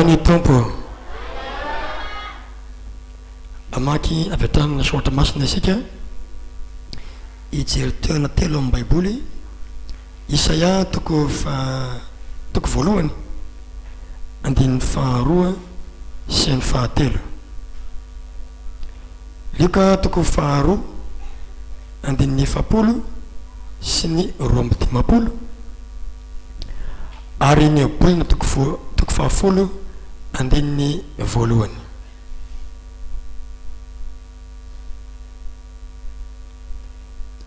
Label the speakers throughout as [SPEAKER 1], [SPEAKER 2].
[SPEAKER 1] Ny tompo amaky avy atramina soratra masina isika ijery toerana telo amin'ny baiboly. Isaia toko voalohany andin'ny faharoa sy ny fahatelo. Luka toko faharoa andin'ny efapolo sy ny roa amby dimapolo ary ny bolina toko fahafolo andin'ny voalohany.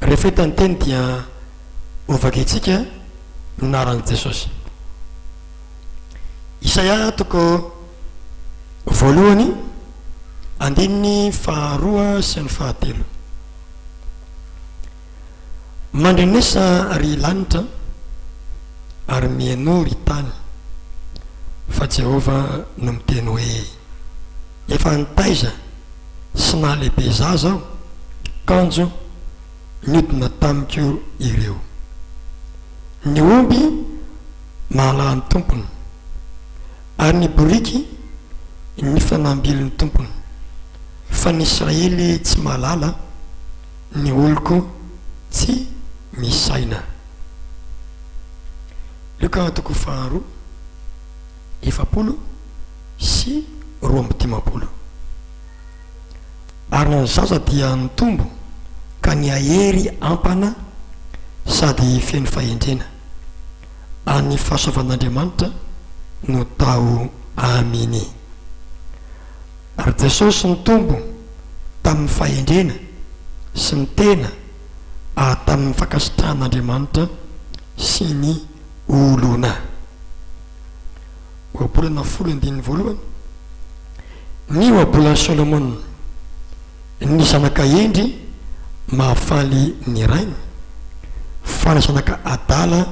[SPEAKER 1] Rehefa hitany teny dia ovaka itsika minaran'i Jesosy. Isaia toko voalohany andin'ny faharoa sy ny fahatelo. Mandrenesa ry lanitra ary mihaino ry tany, fa Jehova no miteny hoe efa nitaiza sy nahalehibe zaza aho, kanjo niodina tamiko ireo. Ny omby mahalala ny tompony ary ny boriky ny fanambily ny tompony, fa ny Israely tsy mahalala, ny oloko tsy misaina. Luka toko faharoa efapolo sy roa amby dimapolo. Ary ny zaza dia nitombo ka ny ahery ampana sady feno fahendrena, any fahasoavan'Andriamanitra no tao aminy. Ary Jesosy nitombo tamin'ny fahendrena sy ny tena tamin'ny fankasitrahan'Andriamanitra sy ny olona. Ohabolana folo andin'ny voalohany. Ny ohabolan'i Solomon, ny zanaka endry mahafaly ny rainy, fa ny zanaka adala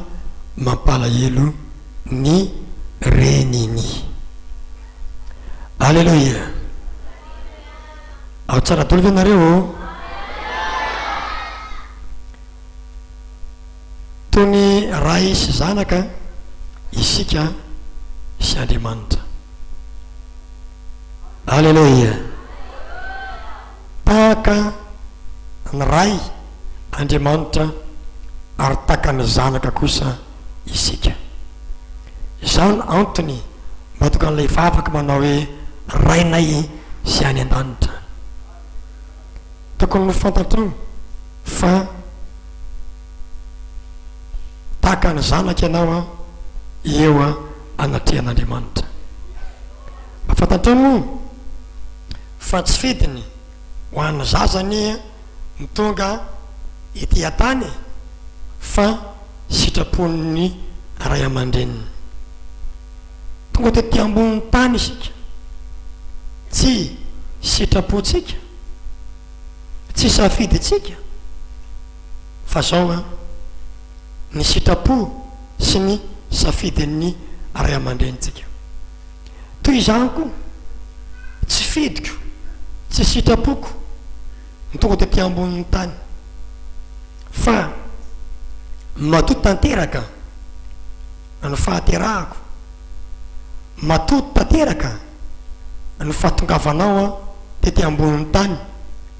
[SPEAKER 1] mampalahelo ny reniny. Alleluia. Ao tsara dolo ianareo. Tony ray sy zanaka isika sy Andriamanitra. Alleluia. Tahaka ny ray Andriamanitra ary tahaka ny zanaka kosa isika. Izany antony mahatonga an'ilay vavaka manao hoe rainay sy any an-danitra. Tokony fantatrao fa tahaka ny zanaka ianao eo anatrehan'Andriamanitra. Fantatrao moa fa tsy fidiny ho an'ny zazany ny tonga ety an-tany, fa sitrapon'ny ray aman-dreniny. Tonga tety ambonin'ny tany isika, tsy sitrapontsika, tsy safiditsika, fa zao ny sitrapo sy ny safidin'ny ray aman-drenitsika. Toy izany koa tsy fidiko, tsy sitrapoko ny tonga tety ambonin'ny tany, fa matoto tanteraka ny fahaterahako, matoto tanteraka ny fahatongavanao tety ambonin'ny tany,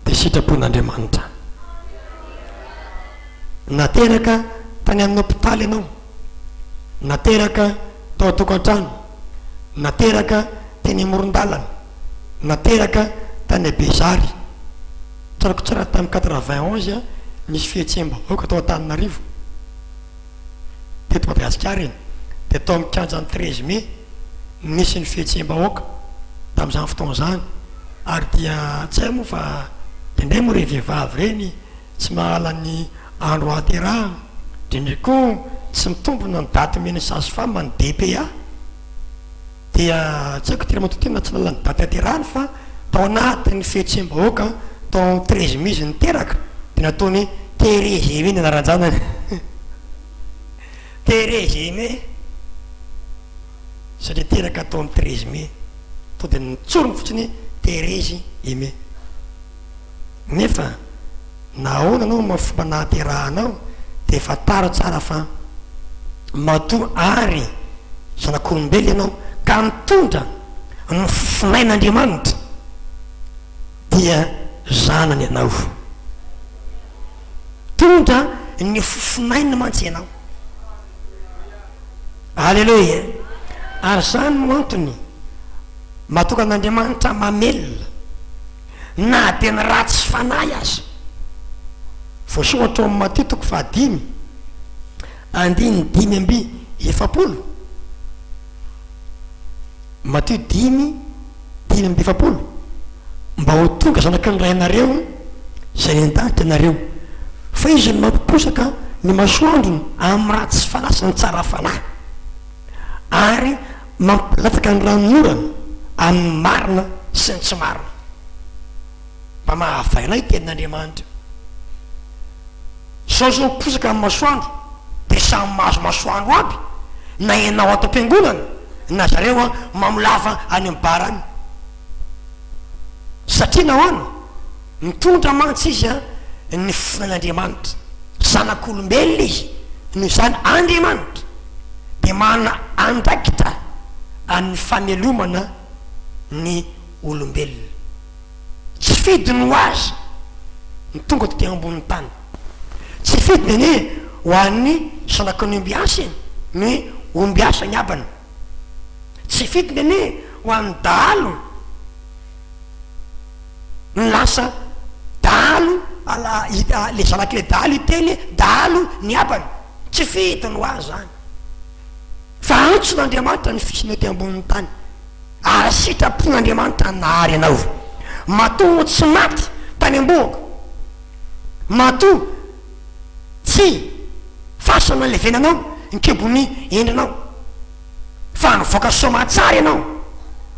[SPEAKER 1] dia sitrapon'Andriamanitra. Nateraka tany amin'ny hôpitaly ianao, nateraka tao an-tokantrano, nateraka teny amoron-dalana, nateraka tany Abezary. Tsarako tsara tamin'ny 91 nisy fihetsem-bahoaka tao Antananarivo teto Madagasikara iny, dia tao amin'ny kianjan'ny 13 mai nisy ny fihetsem-bahoaka tamin'izany fotoan'izany. Ary dia tsy hay moa fa indray moa re vehivavy reny tsy mahala ny andro ahaterahana, indrindra koa tsy mitombona ny daty men'ny sage-femme ny DPA, dia tsy haiko tena matontena tsy nalany daty ahaterahana, fa tao anatin'ny fihetsem-bahoaka tao 13 mai izy niteraka, dia nataony Therésy ny anaran-janany. Therésy satria teraka tao amin'ny 13 mai, to dia nitsorony fotsiny Therésy Aimé. Nefa nahoana anao mafomba nahaterahanao dia efa tara tsara fa matoa ary zanak'olombelona ianao ka mitondra ny fofonain'Andriamanitra dia zanany ianao. Tondra ny fofonaina mantsy ianao. Alleluia. Ary zany no antony matoka an'Andriamanitra mamelona na dia ny ratsy fanahy aza. Voasoratra amin'ny Matteo 5:5-7. Matteo 5:5-7. Mba ho tonga zanaky ny ray anareo zay nendahitra anareo, fa izy ny mampiposaka ny masoandrony amin'ny ratsy fanahy sy ny tsara fanahy, ary mampilataka ny ranon'orana amin'ny marina sy ny tsy marina. Mba mahavainay tenin'Andriamanitra. Zao posaka amin'ny masoandro dia samy mahazo masoandro aby, na ianao ato am-piangonana na zareo mamolava any amin'ny barany. Satria nahoana mitondra mantsy izy ny fofonain'Andriamanitra, zanak'olombelona izy, noho izany Andriamanitra dia manana andraikitra amin'ny famelomana ny olombelona. Tsy fidiny ho azy ny tonga to ambony tany, tsy fidiny anie ho an'ny zanaky ny ombiasa ny ombiasa ny abany, tsy fidiny anie ho an'ny dahalo ny lasa dahalo le zanaky le dahalo iteny dahalo ny abany, tsy fidiny ho azy zany. Fa antson'Andriamanitra ny fisina ty ambonin'ny tany, ary sitrapon'Andriamanitra nahary anao. Matoa tsy maty tany am-boaka, matoa tsy fasana levenanao nkebony endrinao, fa nivoaka somatsara ianao,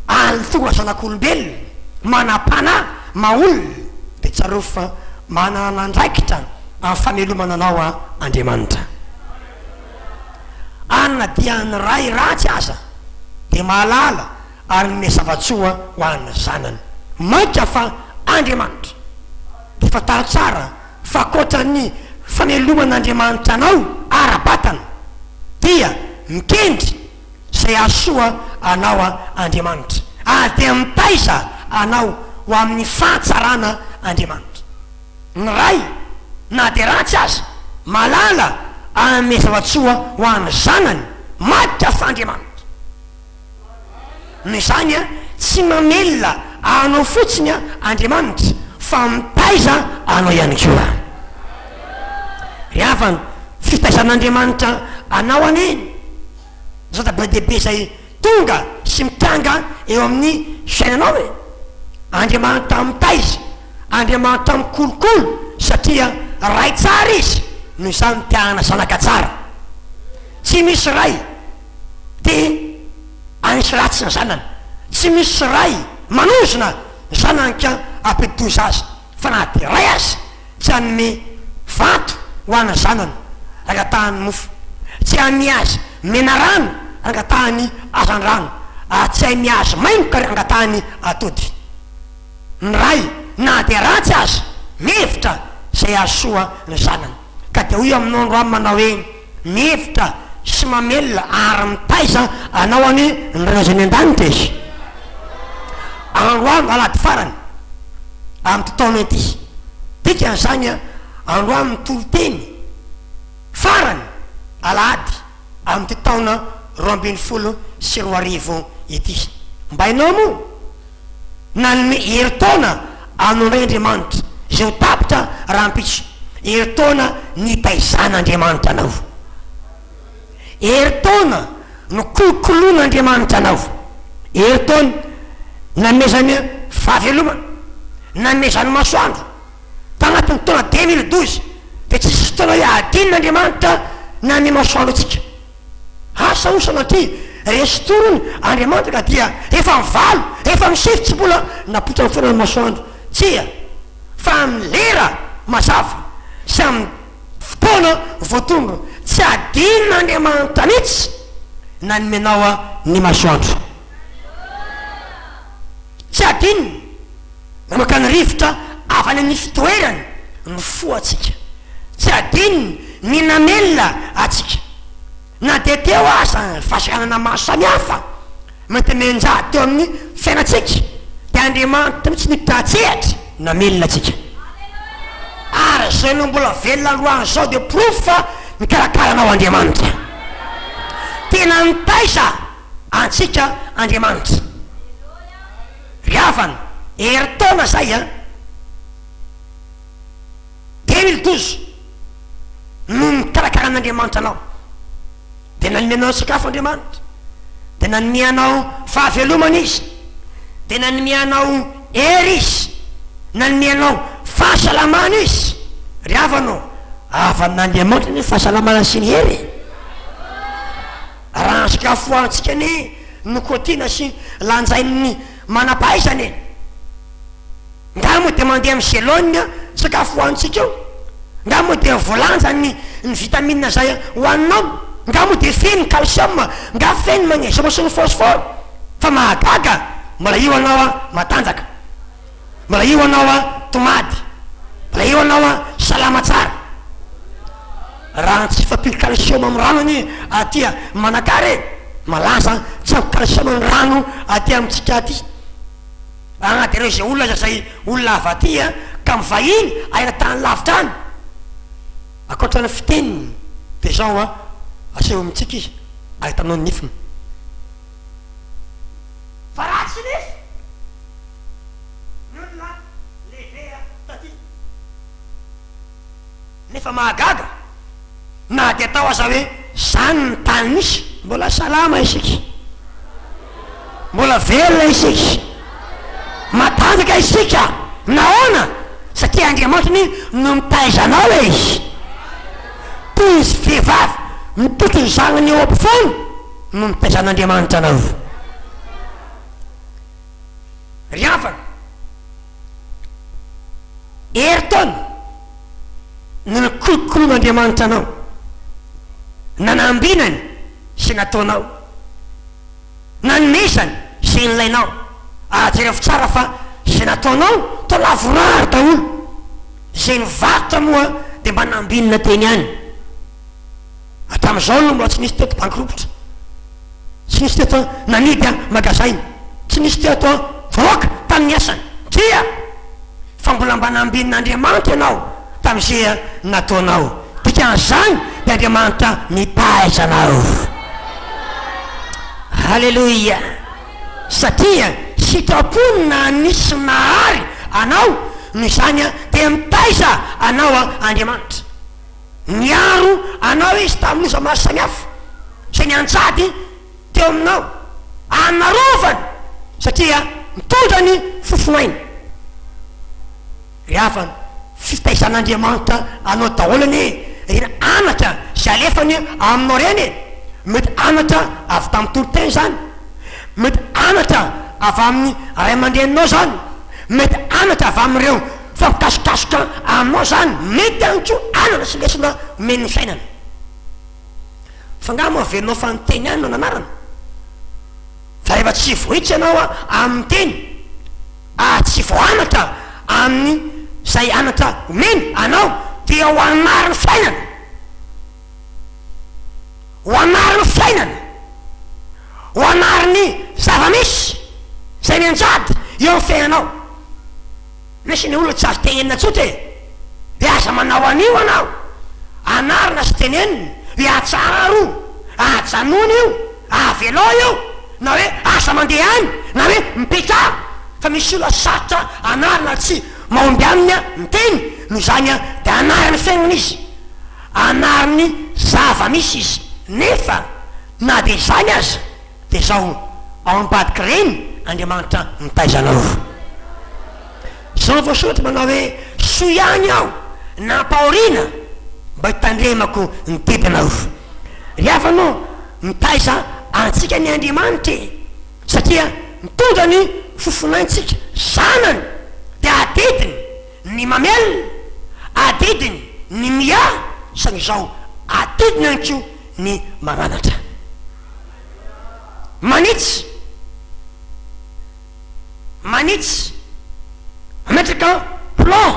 [SPEAKER 1] alitoa zanak'olombelona, manam-pana maolona, dia tsareo fa manana andraikitra amin'ny famelomana anao Andriamanitra. Anna dia ny ray ratsy aza dia mahalala ary ny zava-tsoa ho an'ny zanany. Maika fa Andriamanitra dia fatara tsara fa koatra ny fameloman'Andriamanitra anao ara-batana dia mikendry zay asoa anao Andriamanitra, ary dia mitaiza anao ho amin'ny fahatsarana Andriamanitra. Ny ray na dia ratsy aza malala amin'ny zava-tsoa ho an'ny zanany, maika fa Andriamanitra. Ny zany tsy mamelona anao fotsiny Andriamanitra, fa mitaiza anao ihany koa. Riavana fitaizan'Andriamanitra anao aneny zava-dehibe zay tonga sy mitanga eo amin'ny fiainanao e. Andriamanitra mitaiza, Andriamanitra mikolokolo, satria ray tsara izy, noho izany tiana zanaka tsara. Tsy misy ray dia anisy ratsy ny zanany, tsy misy ray manozona ny zanany ka ampitoza azy, fa na dia ray azy tsy hanome vato ho an'ny zanany angatahany mofo, tsy hany azy mena rano angatahany azan-drano, tsy hainy azy maimboka angatahany atody. Ny ray na dia ratsy azy mihevitra zay asoa ny zanany, ka dia hoy aminao androany manao hoe mihevitra sy mamelona ary mitaiza anao any ny ranazany an-danitra izy. Androany alady farany amin'ny totaona ety dikan'izany androany mitolo teny farany alady amin'ny totaona 2024 ety. Mba hainao moa nanome herintaona anondray Andriamanitra zay ho tapitra rahampitso, herintaona nitaizan'Andriamanitra anao, herintaona no kolokoloan'Andriamanitra anao, herintaona namezany fahavelomana, namezany masoandro tagnatin'ny taona 2012 dia tsy sisy taona hoe adin'Andriamanitra name masoandro atsika. Asa o sanatria resy torony Andriamanitra ka dia efa mivalo, efa misefy tsy mbola napotra ny foana ny masoandro, tsia fa amin'ny lera mazava sy amin'ny fotoana voatonga tsy adin'Andriamanitra mihitsy na nomenao ny masoandro, tsy adininy namaka ny rivotra avy any amin'ny fitoerany ny fo atsika, tsy adininy ny namelona atsika, na dia teo aza fahasakanana maro samihafa mety menja teo amin'ny fiainatsika dia Andriamanitra mitsy nitatsehatra na milina atsika ary zay no mbola velona alohan zao dia proof fa mikarakaranao Andriamanitra tena nitaiza antsika Andriamanitra ry havana eritaona zay a 2012 no mikarakaran'Andriamanitra anao dia nanomeanao sakafo Andriamanitra dia nanomeanao fahavelomana izy dia nanomeanao hery izy nanomeanao fahasalamana izy ry havanao avan'Andriamanitra ny fahasalamana sy ny hery raha ny sakafo hoantsika ny nikotina sy lanjain'ny manampahaizany nga moa dia mandeha amin'ny selonina sakafo hoantsika eo nga moa dia voalanjany ny vitamine zay hoaninao nga moa dia feny calcium nga feny magnesium sy ny phosphore fa mahagaga mbola io anao a matanjaka mbola io anao a tomady mbola io anao a salama tsara raha tsy fampily calcium amin'ny ranony atya manakary malaza tsy ampy calcium amin'ny rano aty amintsika aty agnaty ireo zay olona zay olona avy aty a ka mivahiny ahina tany lavitra any akoatrany fiteniny dia zao a aseho amintsika izy ahitanao nifiny fa ratsy nify ny olona lehibe taty nefa mahagaga na dia atao aza hoe zany ny tany misy mbola salama isika mbola velona isika matanjaka isika naona satria Andriamanitra no mitaizanao e izy toy izy vehivavy mitoto ny zanany eo ampofoany no mitaizan'Andriamanitra anao ry havana eritaona no nikolokoloan'Andriamanitra anao nanambinany sy nataonao nanomezany sy nilainao ajerevy tsara fa sy nataonao to lavorary daholo zay nivarotra moa dia mba nambinina teny any hatramin'izao no mbola tsy nisy teto bankropotra tsy nisy teto nanidy a magazainy tsy nisy teto voaka tamin'ny asany tria fa mbola mba nambin'Andriamanitra ianao tamin'izay nataonao dikan'izany dia Andriamanitra mitaizanao halleloia satria sitraponina nisy nahary anao no izany a dia mitaiza anao a Andriamanitra miaro anao izy tamin'loza maro samihafa zay ny anjady teo aminao anarovany satria mitondra ny fofonainy ry havana fitaizan'Andriamanitra anao daholany reny anatra zay alefany aminao reny mety anatra avy tamin'ny toloteny zany mety anatra avy amin'ny ray aman-dreninao zany mety anatra avy amin'ireo fampikasokasoka aminao zany mety anko anana sy lesina men'ny fiainana fa nga moa averinao fa nyteny any no nanarana fa rehefa tsy vohitsy ianao a amin'ny teny tsy voanatra amin'ny zay anatra omeny anao dia ho anariny fiainana ho anariny fiainana ho anariny zava-misy zay mianjady eo amin'ny fiainanao misy ny olona tsy azo tenenina tsotra e dia aza manao an'io anao anarina sy tenenina hoe atsaro ajanona io avelo io na hoe asa mandeha any na hoe mipetrara fa misy olona sarotra anarina tsy mahomby aminy a miteny no zany a dia anariny fiainana izy anariny zava-misy izy nefa na dia zany aza dia zao ao ambadiky reny Andriamanitra mitaizanao zao voasoratra manao hoe soa ihany aho nampahoriana mba hitandremako ny tetinao ry havanao mitaiza antsika ny Andriamanitra satria mitondra ny fofonaintsika zanany dia adidiny ny mamelona adidiny ny mia sany zao adidiny anko ny maranatra manitsy ametraka plan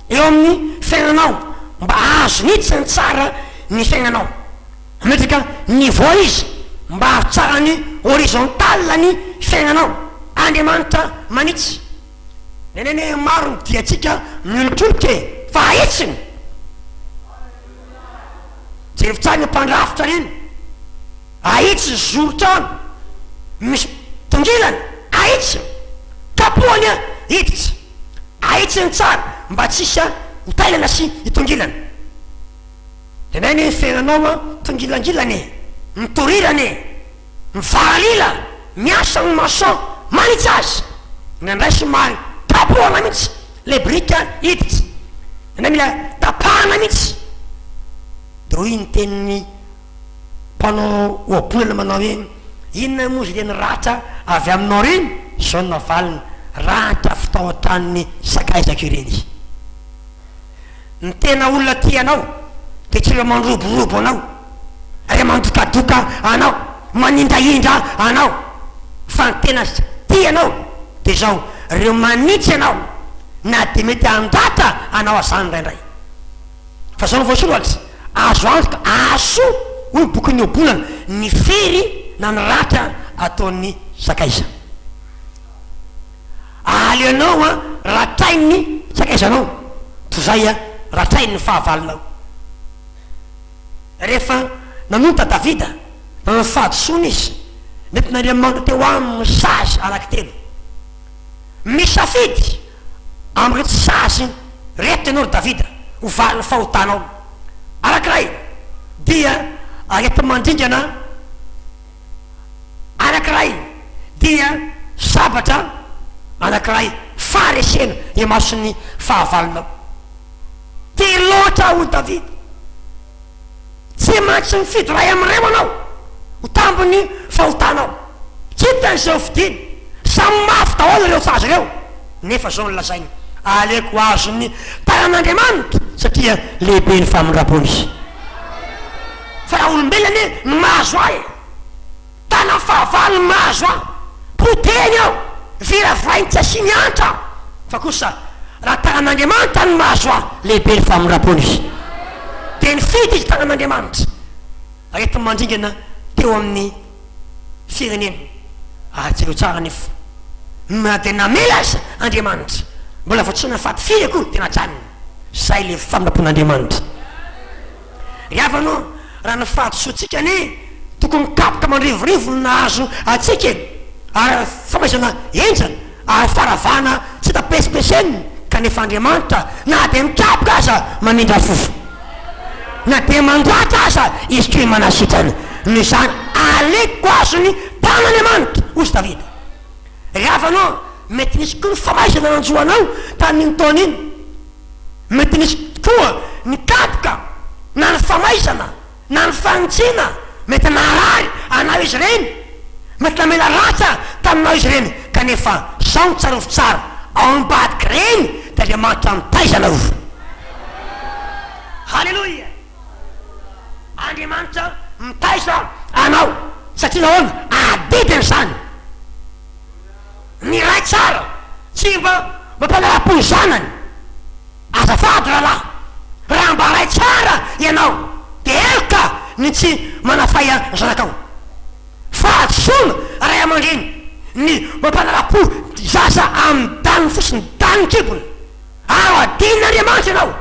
[SPEAKER 1] eo amin'ny fiainanao mba azo nitsy ny tsara ny fiainanao ametraka niveau izy mba azo tsara ny horizontale ny fiainanao Andriamanitra manitsy. Nenene maro ny diatsika miolotroloke fa aitsiny. Jerivitsany mpandrafitra reny, aitsy zorotrano misy tongilany, aitsy kapohany a hiditsy, aitsiny tsara mba tsisy hitailana sy hitongilana. Teneny fiainanao a tongilangilany, mitorirany, mivaralila, miasa ny mason manitsy azy, nandray somary tapohana mihitsy le brika hiditsy, na mila tapahana mihitsy. De hoy ny tenin'ny mpanao oabolana manao hoe inona mozy le ny ratra avy aminao reny, zao ny navaliny ratra fitaoatran'ny sakaizako ireny izy. Ny tena olona tianao de tsy ireo mandroborobo anao, re mandokadoka anao, manindraindra anao, fa ny tena tianao de zao reo manitsy anao, na de mety andratra anao azany raindray. Fa zao ny voasoratra azo antoka aso hoy bokin'ny obolana ny fery na ny ratra ataon'ny sakaiza. Aleonao a ratrain'ny sakaizanao, tozay a ratrain'ny fahavalinao. Rehefa nanonta Davida nanao fahadisoana izy, mety n'Andriamanitra teo aminy sazy anankitelo, misafidy am'rety sazy reto ianao ry Davida ho valiny fahotanao. Anankiray dia arety mandringana, anankiray dia sabatra, anankiray faresena imason'ny fahavalinao. Te loatra ho Davida, tsy maintsy mifidy ray am'reo anao ho tambony fahotanao, tsy hitan'izao fidiny, samy mafy daholo reo sazy reo. Nefa zao ny lazainy, aleko azony taran'Andriamanitra satria lehibe ny famindrapony izy. Fa raha olombelany ny mahazo ahy, tana fahavalo mahazo ahy, poteny aho, viravainy tsy asiny antra, fa kosa raha taran'Andriamanitra ny mahazo ahy, lehibe ny famindrapony izy. De ny fidy izy taran'Andriamanitra, arety mandringana teo amin'ny firenena, atsireo tsara nefa na de namela azy Andriamanitra, mbola vo tsy nafaty firy akory tena tranony, zay le famindrapon'Andriamanitra. Ry avanao raha ny fahadisoantsika ane tokony kapoka mandrivorivo ny nahazo atsika ary famaisana enjana ary faravana tsy tapesipeseny, kanefa Andriamanitra na de mikapoka aza mamindra fofo, na de mandratra aza izy toy manasitrany. Ny zany aleko azony tan'Andriamanitra ozy Davida. Ry avanao mety nisy koa ny famaisana nanjoanao tamin'iny taona iny, mety nisy koa ny kapoka na ny famaisana na ny fanitsina mety narary anao izy reny, mety namela ratra taminao izy reny, kanefa sao ny tsarovy tsara ao ambadiky reny de Andriamanitra mitaizana ovo. Halleloia! Andriamanitra mitaiza anao satria nahoana adidiny zany. Ny ray tsara tsy mba mampanarapo zanany, azafady rahalahy, raha mba ray tsara ianao de elka ny tsy manafaya zanakao. Fahadisoana ray aman-dreny ny mampanarapo zaza amin'ny daniny fosiny danitribony, ao adin'Andriamanitra ianao,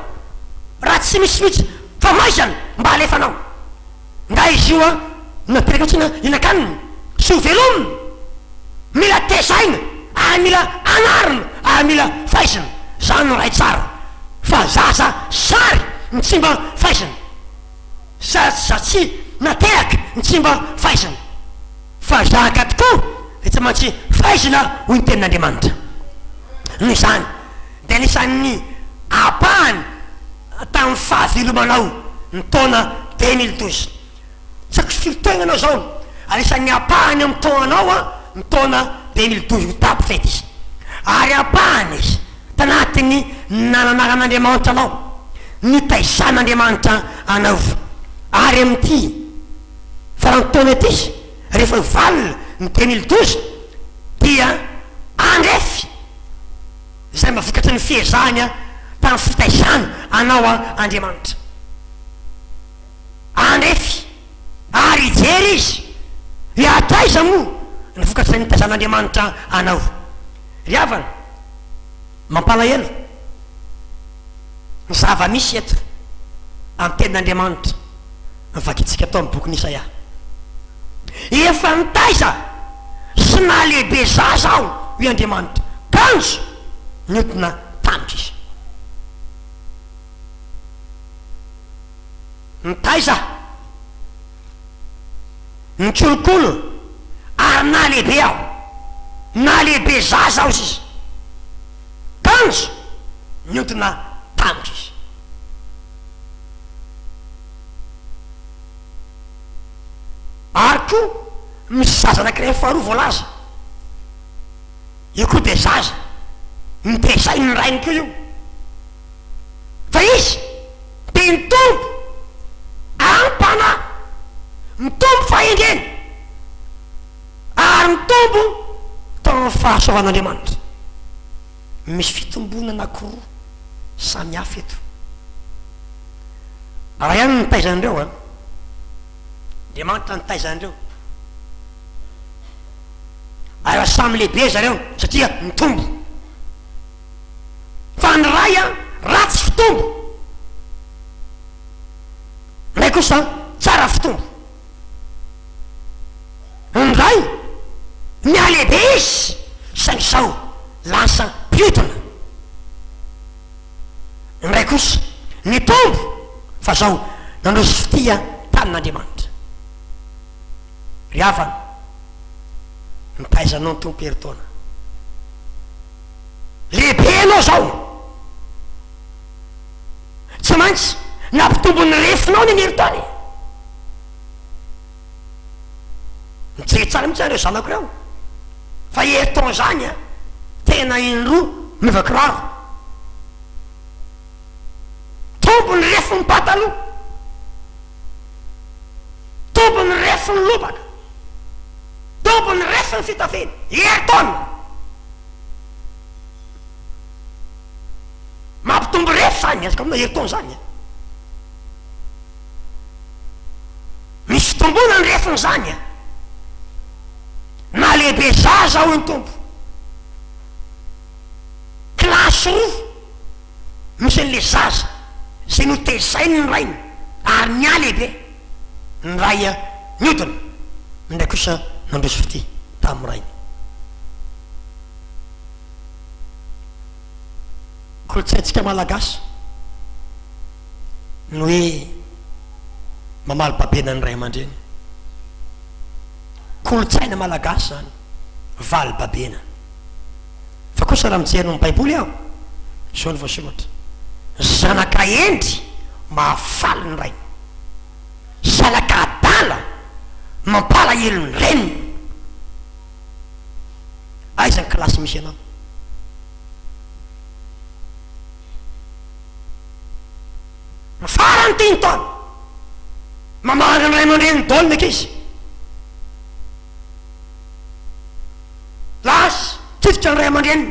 [SPEAKER 1] raha tsy misimitsy famaisana mba alefanao. Nga izy io a nateraka tsina inakaniny sy ho velominy, mila tesaina ary mila anarina ary mila faisana, zany no ray tsara. Fa zaza sary ny tsy mba faisana, satsia nateraka ny tsy mba faisana, fa zaka tokoa de tsy maintsy faisana hoy ny tenin'Andriamanitra. Ny zany de anisan'ny apahany tamin'ny fahavelomanao ny taona 2012. Tsako filotoagna anao zao, anisan'ny apahany amin'ny taonanao a ny taona 2012 ho tapo fety izy, ary apahany izy tanatin'ny nananaran'Andriamanitra anao, ny taizan'Andriamanitra anao, ary amin'ity farany taona ety izy rehefa valina ny 2012 dia andrefy zay mavokatry ny fiezahany a tamin'ny fitaizana anao a Andriamanitra, andrefy ary ijery izy hiataiza moa ny vokatry ny taizan'Andriamanitra anao. ry havana mampalahelo ny zava-misy eto amin'ny tenin'Andriamanitra mivakitsika atao amin'ny boky n'Isaia. Efa nitaiza sy nahalehibe zaza aho i Andriamanitra, kanjo niotina tamitra izy. Nitaiza ny kolokolo ary nahalehibe aho, nahalehibe zaza aho izy, kanjo niotina tamitra izy. Ary koa misy zaza anankiray faharoa voalaza, io koa de zaza nitezay ny rainy koa io, fa izy de nitombo ampana, mitombo fahendreny ary mitombo tao amin'ny fahasoavan'Andriamanitra. Misy fitombona anankiroa samy hafa eto. Raha ihany nitaizan'ireo a, Andriamanitra nitaizan'ireo, ary samy lehibe zareo satria mitombo. Fa ny ray a ratsy fitombo, ray kosa tsara fitombo. Ny ray mialehibe izy saingy sao lasa piotona, ny ray kosa nitombo fa zao nandrozy fitia tamin'Andriamanitra. Ry havana nitaizanao ny tompo heritaona, lehibe anao zao, tsy maintsy nampitombo ny refinao ny heritaony. Mijery tsara mihitsy areo zanako reo, fa heritaona zany a tena indroa mivakiraro. Tombo ny refiny pataloha, tombo ny refiny lobaka, tombo ny refiny fitafiny, heritaona. Mampitombo refy zany azaka amina heritaona zany. Misy tombona ny refiny zany a, na lehibe zaza ao ny tombo. Kilasy roa misy an'le zaza zay notezainy ny rainy ary nialehibe, ny ray a niodina, ndray kosa nandrozy fity tamin'ny rainy. Kolotsaintsika malagasy no hoe mamaly babena ny ray aman-dreny. Kolotsaina malagasy zany valy babena. Fa kosa raha mijery ny baiboly aho, zao ny voasoratra: zanaka endry mahafaly ny rainy, zanaka adala mampalahelo ny reniny. Aiza ny kilasy misy anao? Farany tiny taona mamahana ny ray aman-dreny daolina ankizy, lasy tititra ny ray aman-dreny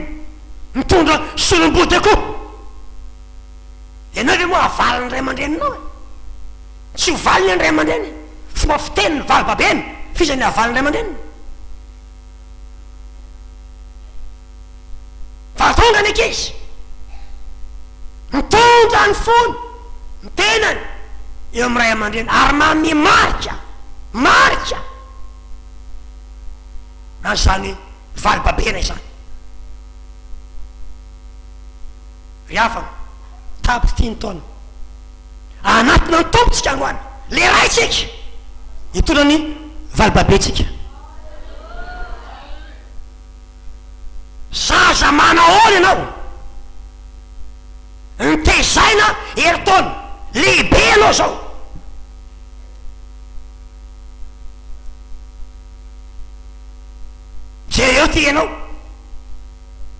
[SPEAKER 1] mitondra solom-boty akoho. Ianao ve moa avaly ny ray aman-dreninao e? Tsy ho valiny ny ray aman-dreny, fomba fiteny ny valy babeny, fizany avaly ny ray aman-dreny. Fa tonga ny ankizy mitondra ny fony, ny tenany eo amin'ny ray aman-dreny, ary manome marika an'izany valy babena izany. Ry havana tapy tiny taona anatina ny tompotsika androany, le raitsika hitona ny valy babetsika. Zaza manahoana ianao, nitezaina heritaona, lehibe anao zao. Jereo ty ianao,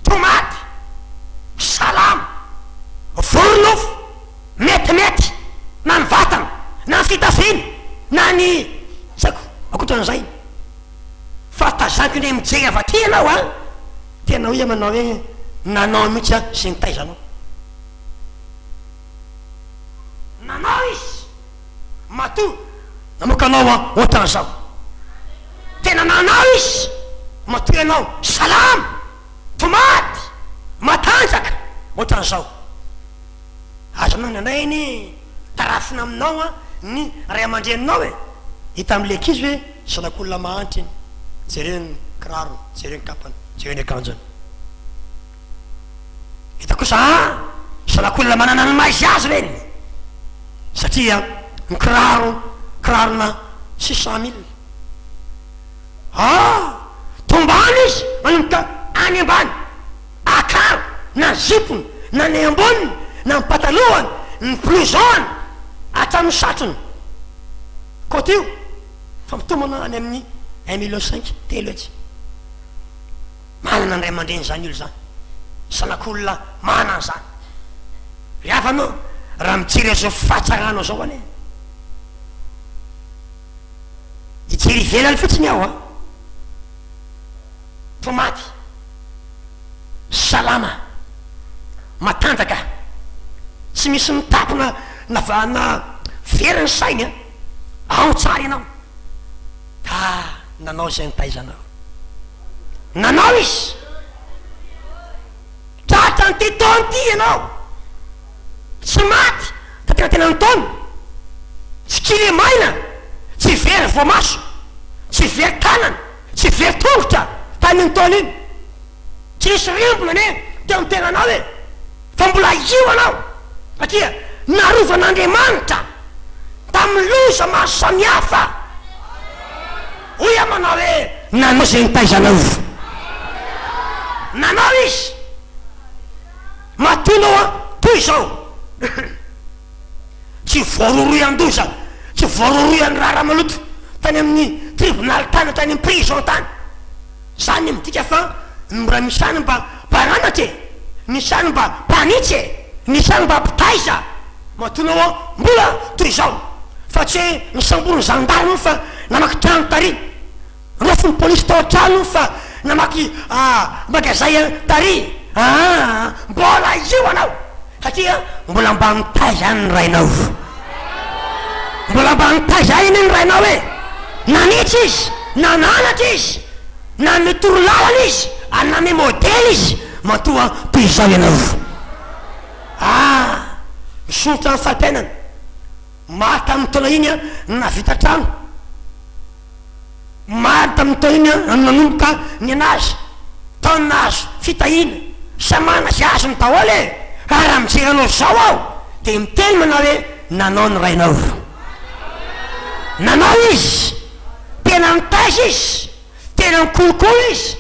[SPEAKER 1] tomaty, salama, voronofo, metimety, na ny vatana, na ny fitafiny, na ny saiko akoatran'izay. Fa tazanky ny mijery avy aty ianao a, tena hoe manao hoe nanao mihitsy a sy nitaizanao. Nanao izy matoa namokanao a ohatran'izao, tena nanao izy matoa ianao salama, tomaty matanjaka ohatran'izao azonao ny anay ny tarafina aminao a ny ray aman-dreninao e hita am'le ankizy hoe zanak'olona mahantra iny jereny kiraro jereny kapany jereny akanjony hita kosa zanak'olona manana ny maizy azy reny satria ny kirarona 600 000 tombany izy manomboka any ambany akaro na zipony na ny amboniny na ny patalohany ny blouson atraminy satrony koty io fa mitomana any amin'ny 1,5 million telo etsy manana ny ray aman-dreny zany olo zany zanak'olona manana zany riavanao raha mijery azao fahatsarano zao ane ijery ivelany fotsiny aho tomaty salama matanjaka tsy misy mitapona na veriny sainy ao tsara ianao nanao zay nitaizanao nanao izy tratra ny ty taony ty ianao tsy maty tatena tena ny taony tsy kily maina tsy very voamaso tsy very tanana tsy very tongotra tany ny taony iny tsy nisy rimbona ne teo ny tenanao e fa mbola io anao satria narovan'Andriamanitra tamin'ny loza maro samihafa hoy amanao hoe nanao zay nitaizanao nanao izy matonao toy zao tsy voaroroy an-doza tsy voaroroy an rara maloto tany amin'ny tribunal tany tany amin'ny prison tany zany midika fa mora misany mba mbaranatry misany mba mpanitsy misany mba mpitaiza matonao mbola toy zao fa tsy hoe misamboro ny gendarme fa namaky trano tary rofony polisy tao trano fa namaky magazay tary mbola io anao satria mbola mba mitaiza any ny rainao mbola mba mitaiza iny ny rainao hoe nanitsy izy nananatra izy na mitoro lalana izy aname modely izy matoa toy zao ianao misotra ny fahitenany maro tamin'ny taona iny navita trano maro tamin'ny taona iny nanomboka ny anazy taonazo fitahina samana zy azo ny daholo e raha mijeranao zao aho de miteny manao hoe nanao ny rainao nanao izy tena mitaiza izy tena mikolokolo izy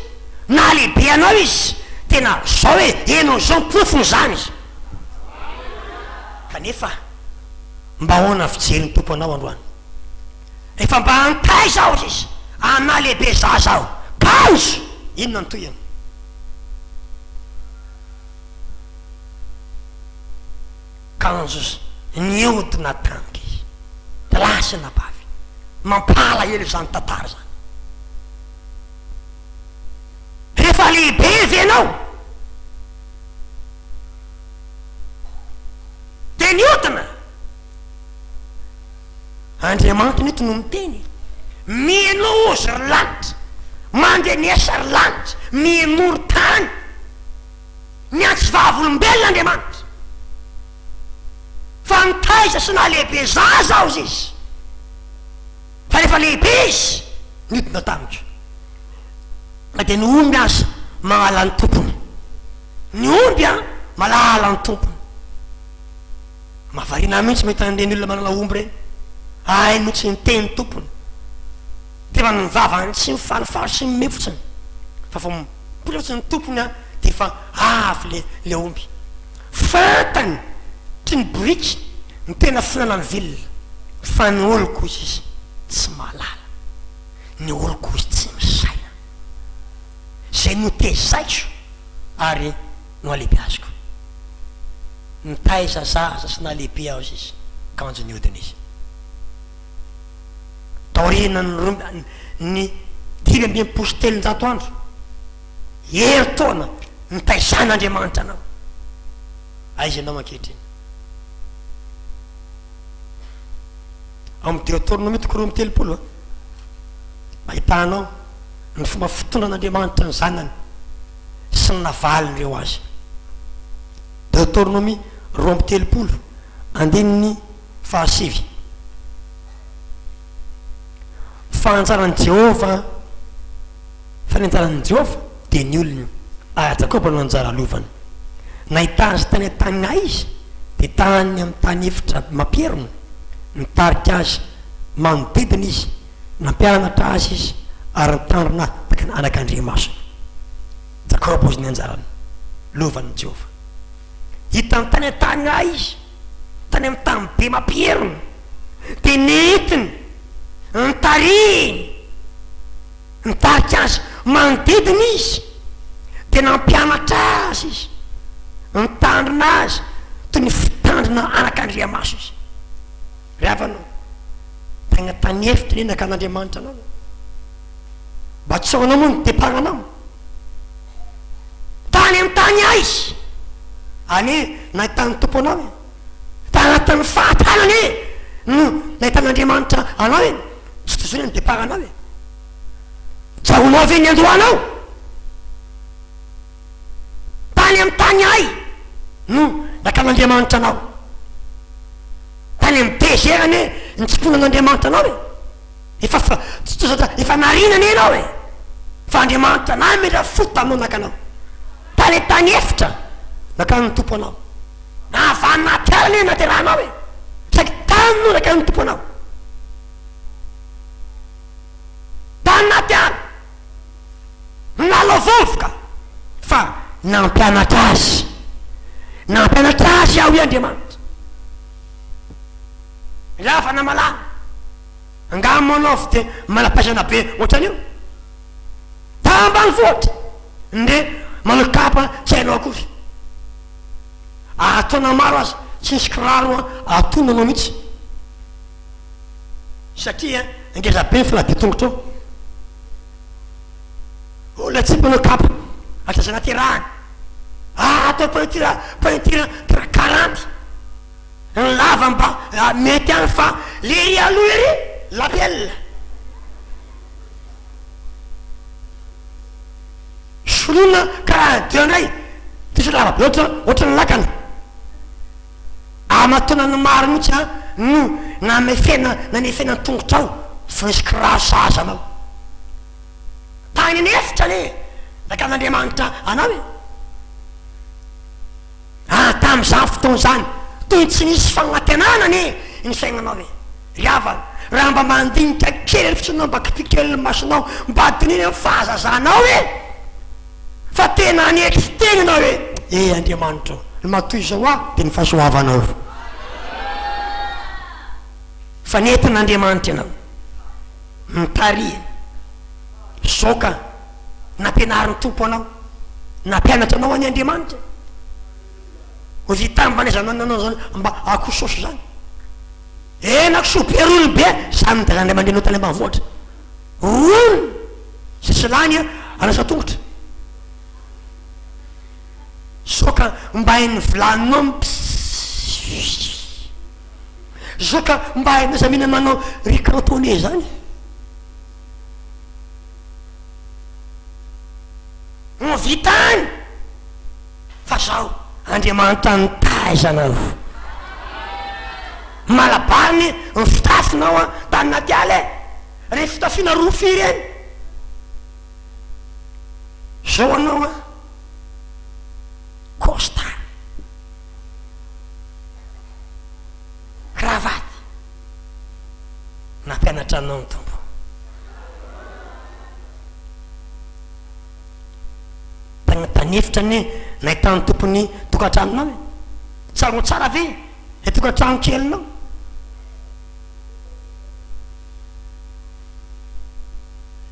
[SPEAKER 1] na lehibe anao izy tena zao hoe enao zao mpofony zany izy kanefa mba hoana fijery ny tompo anao androany efa mba antaiza aho izy ana lehibe zaza aho kanzo inona ny toyana kanzo niodina tanky izy lasina bavy mampala ely zany tantara zany rehefa lehibe vy anao de niodina Andriamanitra nety no miteny mieno ozy ry lanitra mandeha niasa ry lanitra mienory tany miantsy vavolombelona Andriamanitra fa mitaiza sy na lehibe zaza aho izy fa rehefa lehibe izy nidina tamiko de ny omby aza magnala ny tompony ny omby malala ny tompony mahavarina mihitsy mety an'ireny olona manana omby reny ay no tsy niteny tompony tefa ny vavany tsy mifalifaly sy mime fotsiny fa fa mipotry fotsiny ny tompony de fa avy le omby fantany tsy ny boriky ny tena finanany vilona fa ny oloko izy tsy malala ny oloko izy tsy misaina zay no tezaiko ary no alehibe azoko nitaiza zaza sy nalehibe aho izy kanjo ny odiny izy taorina ny 5 telonjato andro hery taona nitaizan'Andriamanitra anao aizy anao mankehitriny amin'ny Deutéronome 3:30 ahitanao ny fomba fitondra'Andriamanitra ny zanany sy ny navalindreo azy Deutéronomie 2:30 andininy 7 fanantsarany Jehova fanantsarany Jehova de ny olony Jakoba no anjara lovany nahita azy tany an-tany izy de tany amin'ny tany efitra mampieriny nitarika azy manodidina izy nampianatra azy izy ary nitandrina anak'Andriamasina Jakoba ozy ny anjarany lovany Jehova hitany tany an-tany izy tany amin'ny tany be mampieriny de netiny nitariny nitarika azy manodidina izy de nampianatra azy izy nitandrina azy toy ny fitandrina anak'Andriamasina izy riavanao tegna tany efitra ny anak'Andriamanitra anao mba tsy anao moa ny depagnanao tany amin'ny tany izy ane nahitany tompo anao e tagnatin'ny fahatanany e no nahitan'Andriamanitra anao e tsy tozony ny depagnanao e jahonao avy ny androanao tany amin'ny tany no nakan'Andriamanitra anao tany amin'ny désert nitsipona an'Andriamanitra anao e efa narinany anao e fa Andriamanitra na mila fota aminao nakanao tany efitra nakany tompo anao na avanaty alany naterahanao e saky tany no nakany tompo anao tany naty ala nalavovoka fa nampianatra azy aho i Andriamanitra lafa namalana angamanao fa de malapaisana be ohatran'io tambany voatra nde manokapa tsy hainao akory ataona maro azy tsy nisy kiraro atonanao mihitsy satria angeza be ny filabe tongotra ao olona tsy manokapa atrasana terahany atao pointira karanty ny lava mba mety any fa lery aloha ery lapelle solona karaha dio ndray tisy lava be ohatran'ny lakana amatonany maro mihitsy no nanefena tongotra ao fa nisy kiraro sazanao tany ny efitra ne nakan'Andriamanitra anao e tam'izany fotoana zany toy tsy nisy fagnatenanany ny fiaignanao e riavana raha mba mandinika kely fitsinao mba kely masonao mba adininy amin'ny fahazazanao e fa tena aneky tegnanao e Andriamanitra ny matoy zao de ny fahasoavanao fa nentin'Andriamanitra ianao mitary soka nampianariny tompo anao nampianatra anao any Andriamanitra ho vita mbanezanananao zany mba akososy zany nakosoberony be samy dazany mandrenao tany ambanivoatra rony sisy lany anasa tongotra soka mba hainy volaninao soka mba hainasa mihinananao ricantonné zany vitany fa zao Andriamanitra nitaizanao malabariny ny fitafinao tany naty ala re fitafiana rofy reny zao anao costard cravaty nampianatra anao ny tompo tanefitra ny nahitany tompony tokantranonao tsarano tsara ve e tokantrano kelinao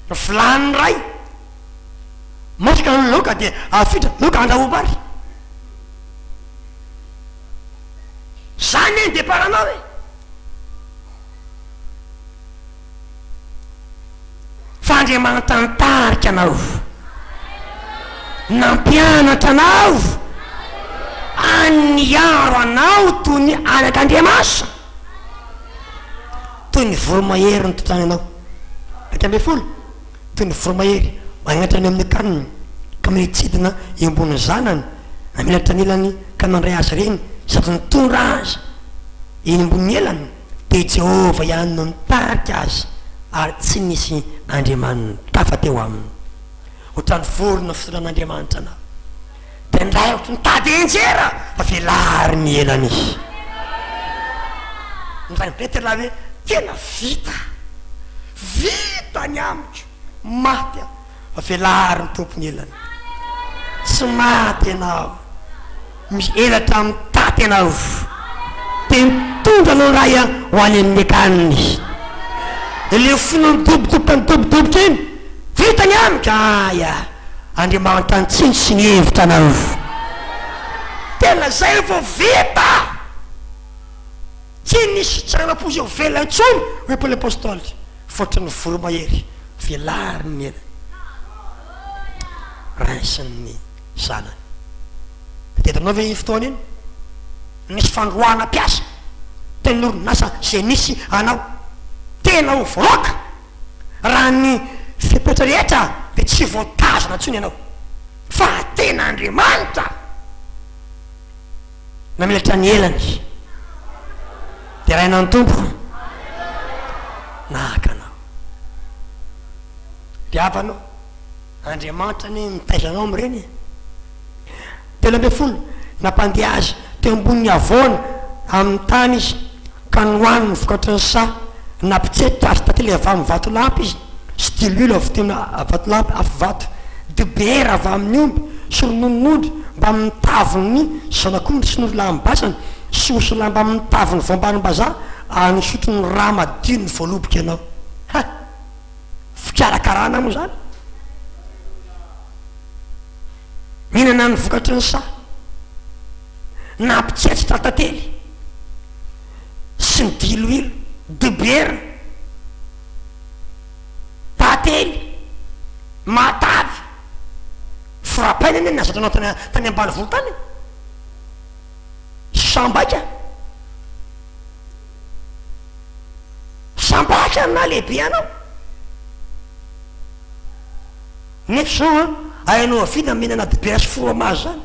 [SPEAKER 1] vilany ray masaka ny loka de afitra loka andrahobary zany de paranao fa Andriamanitra nitarika anao nampianatra anao anyaro anao toy ny anak'Andriamasina toy ny voromahery nytotrany anao akambe folo toy ny voromahery magnatrany amin'ny kaniny ka minitsidina eo amboniny zanany na mila tanilany ka nandray azy reny sady nitondra azy eny amboniny elany de Jehova ihany no nitarika azy ary tsy nisy Andriamanitra tafa teo aminy ohatrany vorona fotonan'Andriamanitra anao de ndray ohatra nitady enjera fa velary ny elany izy ndraitetela hoe tena vita ny amiko maty aho fa velary ny tompony elany tsy maty ianao misy elatra mitaty ianao de mitondra no raya ho any amin'ny akaniny izy le fona midobodoboka iny vita ny amiko aya Andriamanitra ny tsiny sy ny hevitra anao tena zay vo vita tsy nisy tsaranapozy eo velantsony hoe Paoly apôstôly fotry ny voromahery velary ny elany raisin'ny zanany tetanao ve fotoana iny nisy fandroana piasa tena orinasa zay nisy anao tena ho voaka raha ny fepetra rehetra de tsy voatazana ntsony ianao fa tena Andriamanitra namelatra ny elany de raha inany tompo nahaka anao de avanao Andriamanitra ny mitaizanao am'ireny telo ambe folo nampandeha azy teo amboniny avona amin'ny tany izy ka nohaniny ny vokatry ny sa nampitsetitra azy tately avy amin'ny vatolampy izy stylule avy tena vatolampy afy vato dibera avy amin'ny omby sy ronononondry mba amin'ny tavony zanak'ondry sy norolambasany sy osolamba amin'ny tavony voambanim-bazaha any sotro ny raha madio ny voaloboka ianao fikarakarana moa zany mihinana ny vokatry ny sa nampitsetitra tately sy ny diloilo dibera tately matavy frapaina eny nazatranao tany ambany volo tany sambaika na lehibe anao nefa zao ainao avina mihinana dibera sy fromage zany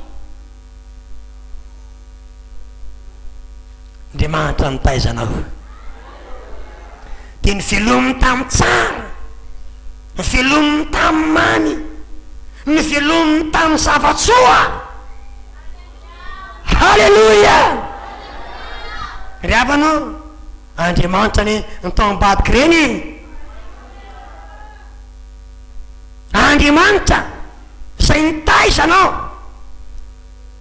[SPEAKER 1] Andriamanitra nitaizanao de ny velominy tamy tsara ny velominy tamy mamy ny velominy tamy zavatsoa halleluia ry avanao Andriamanitra ny tambadiky reny Andriamanitra zay nitaizanao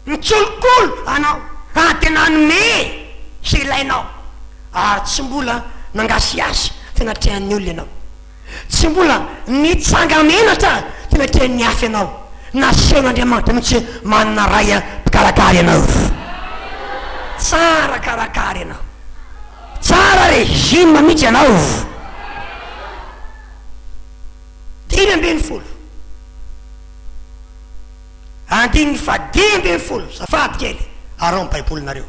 [SPEAKER 1] mitsolokolo anao tena nome sy ilainao ary tsy mbola nangasiasy tena trean'ny olona ianao tsy mbola nitsangamenatra tena trean'ny afy ianao nasehon'Andriamanitra mihitsy manana raya mpikarakary ianao tsara karakary ianao tsara régime mihitsy ianao dimy ambin'ny folo andininy fa dimy ambin'ny folo zafady kely arao ny baibolinareo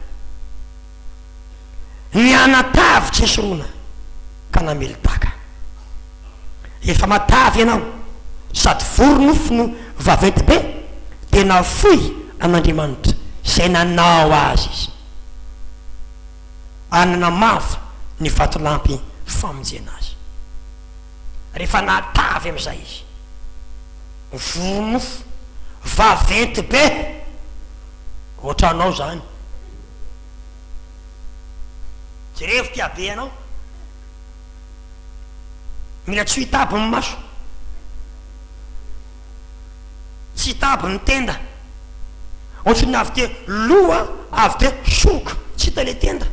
[SPEAKER 1] ny anatavy tsy soroana ka namely taka efa matavy ianao sady voronofo no vaventy be de nafoy an'Andriamanitra zay nanao azy izy anana mavo ny vatolampy famonjena azy rehefa natavy am'izay izy voronofo vaventy be ohatra anao zany jerevy tia be anao mila tsy hitaby ny maso tsy hitaby ny tenda ohatra ny avy te loha avy te soroka tsy hita le tenda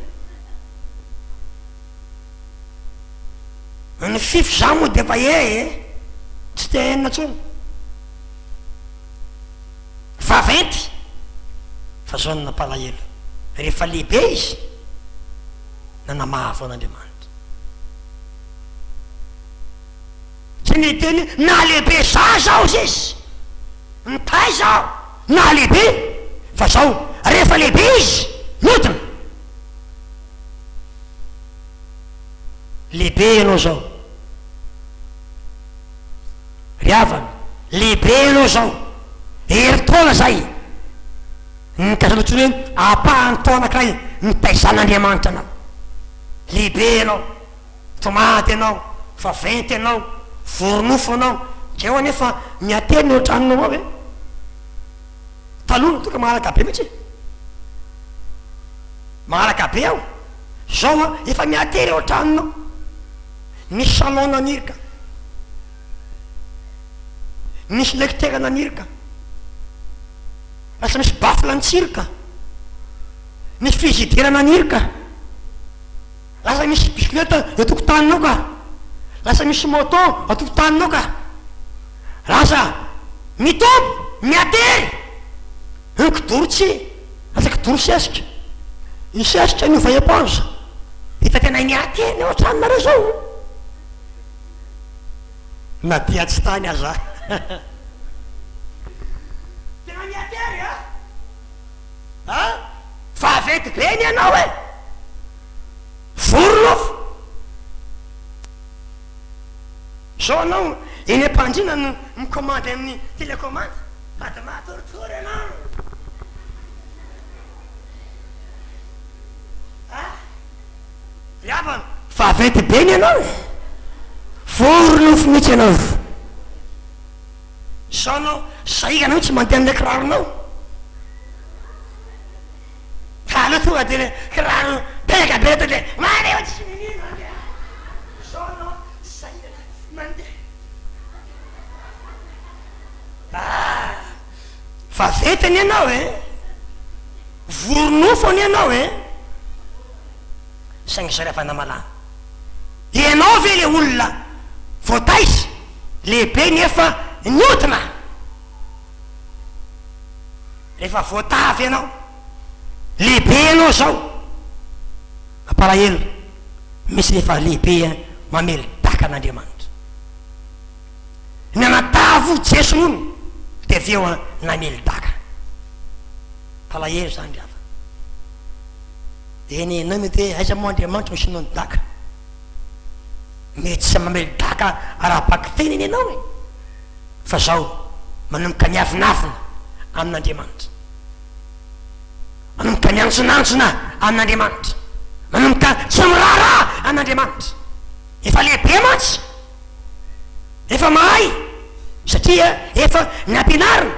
[SPEAKER 1] ny fify za moa de fa tsy te enina tsony vaventy fa zao nampalahelo rehefa lehibe izy nanamahavo an'Andriamanitra tsy ny teny na lehibe zao izy nitay zao na lehibe fa zao rehefa lehibe izy nodina lehibe ianao zao ry havana lehibe ianao zao hery-taona zay nykazalotsony hoe apahany taona ankiray nitaizan'Andriamanitra anao, lehibe anao, tomaty anao, faventy anao, voronofo anao, ke ho anefa miatery ny ohatranonao ao e taloha toka maharaka be mihitsy maharaka be aho zao a efa miatery ohatranonao, misy salon nanirika, misy lecteur nanirika, lasa misy bafle nitsirika, misy frizidera nanirika, lasa misy bisikileta atokotaninao ka, lasa misy moto atokotaninao ka, lasa mitombo miatery nkidorotsy lasa kidoro sesika isesika ny vaim-poza hita tena miatery ohatranonareo zao na dia tsy tany aza tena miatery a faventy be ny anao e voronofo zao anao eny am-pandrina no mikomandy amin'ny télécommande ady matoritory anao riavana faventy be ny anao e voronofo mihitsy anao zao anao saika anao tsy mandeha amle kiraronao ka aloha tonga de kiraro beka be tole mareo tsy minino zao anao saika mandeha favetiny ianao e voronofo any ianao e saingy zare fanamalana ianao ve le olona voataizy lehibe nefa niotina rehefa voatavy ianao lehibe ianao zao apalahelo misy rehefa lehibe mamely daka an'Andriamanitra ny anatavo jesony de aveo namely daka palahelo zany riava eny enao mety hoe aiza moa Andriamanitra misy nony daka mety sy mamely daka araha-baky teniny ianao e fa zao manomboka miavinavina amin'Andriamanitra, manomboka mianjonanjona amin'Andriamanitra, manomboka tsy miraharaha amin'Andriamanitra, efa lehibe mantsy efa mahay satria efa niampianarina,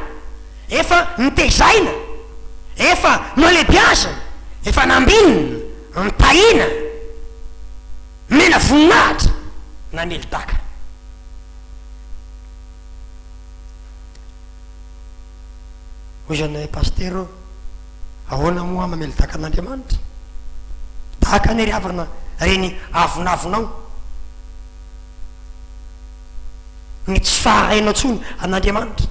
[SPEAKER 1] efa niteizaina, efa noalebiazana, efa nambinina, nitahina, mena voninahitra namely daka. Hoy zany pasteur ahoana moa mamely daka an'Andriamanitra? Daka ny ry havana reny avonavonao ny tsy fahainao tsony an'Andriamanitra,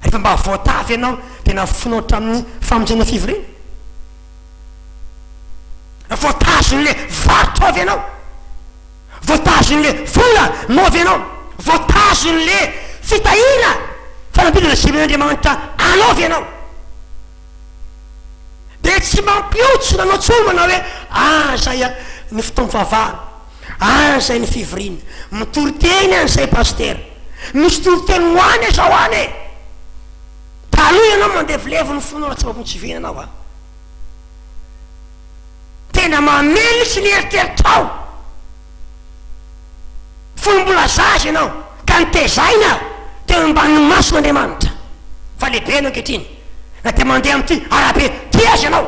[SPEAKER 1] rehefa mba voatavy ianao tena finoatra amin'ny famonjena fivorena, voatazon'le varotra avy ianao, voatazon'le vola novy ianao, voatazon'le fitahina fanambidina zemen'Andriamanitra anaovy ianao, de tsy mampiotsona anao tsony manao hoe zay ny fotoa mivavahana, zay ny fivorina, mitoriteny an'izay paster, misy toriteny hoany zao any e taloha ianao mandevilevo ny fonao tsy mampotsivina anao a tena mamely tsy nieritreritao fony mbola zazy ianao ka nitezaina teo ambany mason'Andriamanitra fa lehibe anao ankehitriny na de mandeha amty arabe ty azy ianao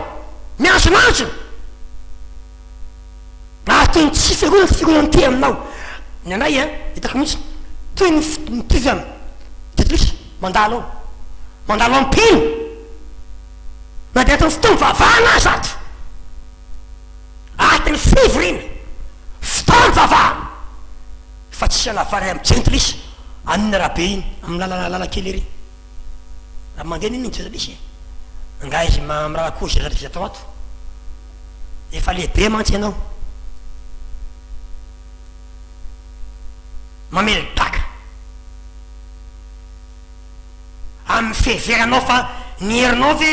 [SPEAKER 1] mianjonanjona na toy ny tsy fiorona fiorona ty aminao ny anay hitako mihitsy toy ny tivy tetrisy mandalo ampino na de atony fotoa mivavahana azy ato atiny fivorina fotoa mivavahana fa tsy anavary amy jentlisy amin'ny arabe iny amy lala kely ery raha mandeha niny jentlisy nga izy miraha kozy zay atao ato efa lehibe mantsy ianao mamely daka amy feheveranao fa ny herinao ve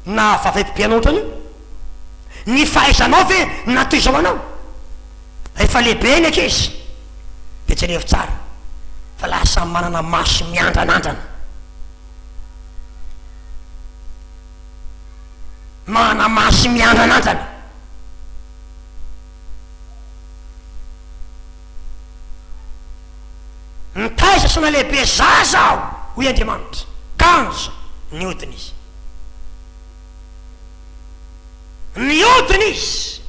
[SPEAKER 1] na vavaipipianao ohatrany ny fahaizanao ve na toy zao anao efa lehibe ny akezy de tsy rehevo tsara fa lasa manana maso miandranandrana masy miandranandrana. Nitaiza sana lehibe zaza aho hoy Andriamanitra, kanza niodina izy, niodina izy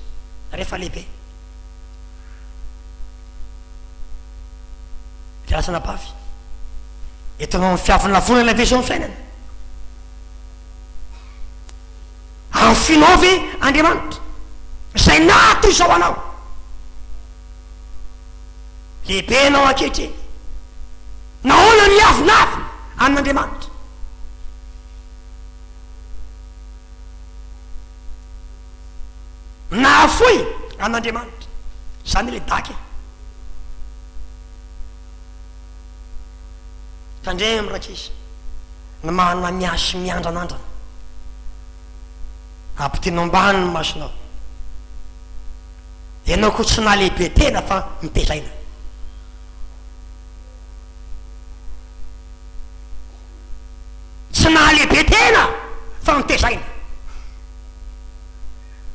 [SPEAKER 1] rehefa lehibe. Rasana bavy etonao amin'ny fiavana vonana ve zao ny fiainana? Anfinao ve Andriamanitra izay nato izao anao? Lehibe anao ankehitriny, nahoana ny avinavina amin'Andriamanitra? Nahafoy amin'Andriamanitra, zany le daky. Tandre am'rakizy ny manana miasy miandranandrana, ampitenao ambany ny masonao. Ianao koa tsy nalehibe tena fa mitezaina. Tsy nalehibe tena fa mitezaina.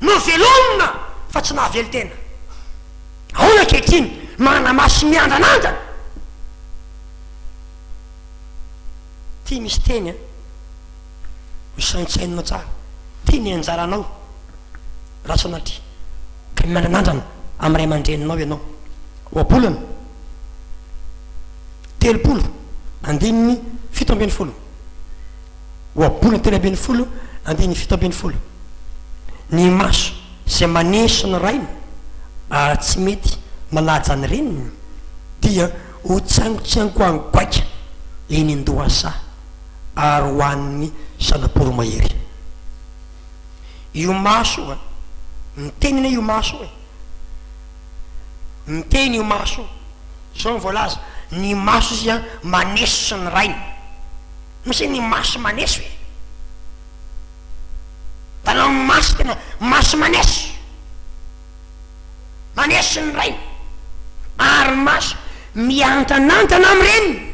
[SPEAKER 1] No velomina fa tsy nahavelo tena. Ahoana kehitriny manana masy miandranandrana? Ty misy teny a, hosaintsainao tsara, ty ny anjaranao raha tsy anatry ka miandranandrana amin'ny ray aman-dreninao ianao. Oapolona, telopolo, andininy fito ambin'ny folo. Oapolona, telo ambin'ny folo, andininy fito ambin'ny folo. Ny maso zay maneso ny rainy ary tsy mety malaja ny reniny dia ho tsangotsangoko angoaika eny andohasa ary hoan'ny sanaporomahery. Io maso a, mitenina io maso e, miteny io maso zao voalaza ny maso izy a maneso ny rainy. Misy ny maso maneso e, tanao maso tena maso maneso, maneso ny rainy ary maso miantanantana amin'ny reniny,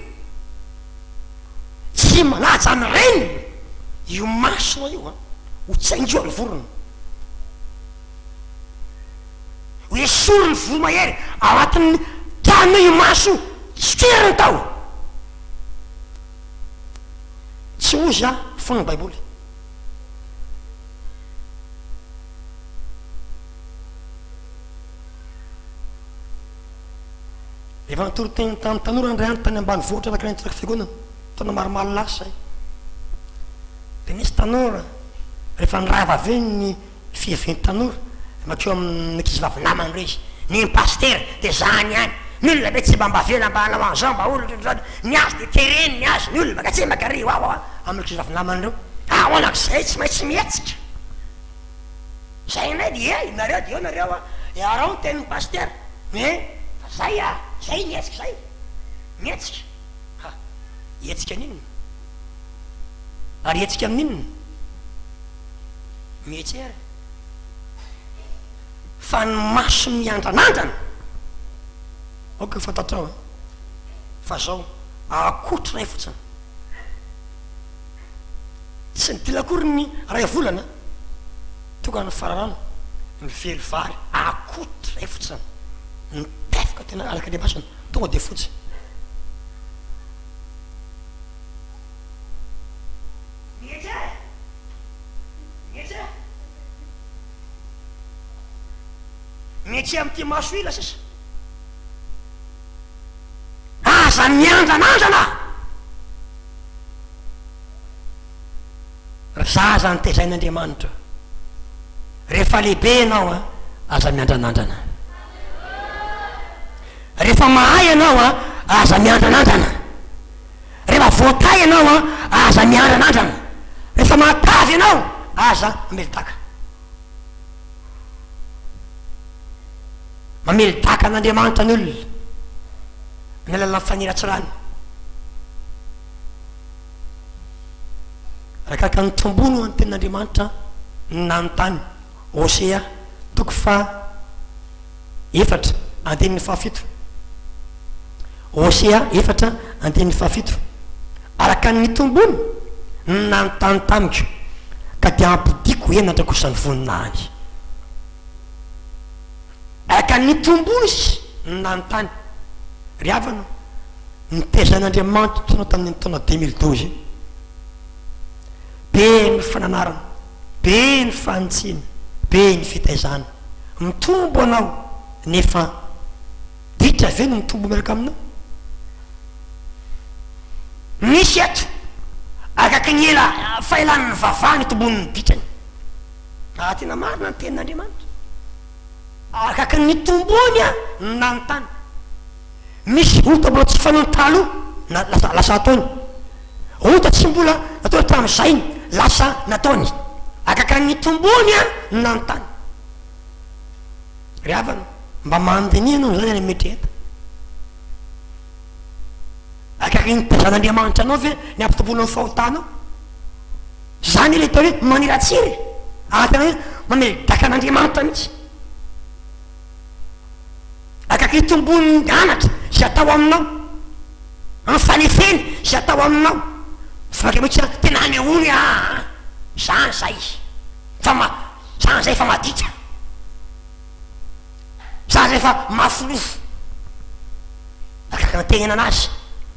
[SPEAKER 1] tsy malaja ny reniny. Io masona io a ho tsaingio ny vorona, ho esory ny voromahery ao anatin'ny tanina io maso sokeriny tao. Tsy ozy a foana baiboly. Efa nitoro teny tamin'ny tanora andray any tany ambany vohitra anak'iray nitsaky fiangonana, taona maromaro lasa zay. De nisy tanora rehefa nirava avy eny ny fihaven'ny tanora makeo amin'ny ankizy vavy namany reo izy, ny paster de zany any, ny olona be tsy mba mbavela mba hanao an'izao mba olona ny azy de tereny ny azy, ny olona makatsembaka ry ao amin'ny ankizy vavy namany reo. Ahoanak'izay tsy maintsy mietsika zay nay de nareo de eo nareo a arao ny tenin'ny paster fa zay a zay mietsika zay mietsika. Ha, etsika ninona ary etsika amin'inona? Mietsery fa ny maso miandranandrana. Ok, fantatrao fa zao akotrona fotsiny, tsy nidila akory ny ray volana tonga ny fararano ny velo vary, akotra fotsiny nitefika tena alaka le masony tonga de fotsy. Mety am'ty maso ila sisa aza miandranandrana. Zaza nitezain'Andriamanitra, rehefa lehibe anao a aza miandranandrana, rehefa mahay anao a aza miandranandrana, rehefa voatay anao a aza miandranandrana, rehefa matavy anao aza mamelitaka. Mamelitaka an'Andriamanitra ny olona ny alalany faniratsirany. Rakaraka ny tombono any tenin'Andriamanitra nanontany Hosea toko efatra andinin'ny fahafito. Hosea efatra andinin'ny fahafito. Araka ny tombono nanontany tamiko ka dia ampidiko potiako enatra kosan'ny voninahiny aka ny tombony izy nanontany ry havana nitezan'Andriamanitra tsanao tamin'ny taona 2012 be ny fananarana be ny fanitsina be ny fitaizana mitombo anao nefa ditra ve no mitombo miaraka aminao misy eto akaky ny ela faelan'ny vavany tombony ny ditrany tena marina ny tenin'Andriamanitra akaky ny tombony a nanontany misy ota mbola tsy fanao talo na lasa ataony ota tsy mbola natao tamin'izay lasa nataony akaky ny tombony a nanontany ry havana mba mandinianao zany any metreta akaky ny tezan'Andriamanitra anao ve ny ampitombolo ny fahotanao zany ile atao hoe maniratsiry tena hoe mamelidaka an'Andriamanitra mihitsy akaky tombony ny anatra zay atao aminao nyfanefeny zay atao aminao faka mihitsy tena anehoany zany zay zany zay fa maditra zany zay fa mafolofo akaky nategnana anazy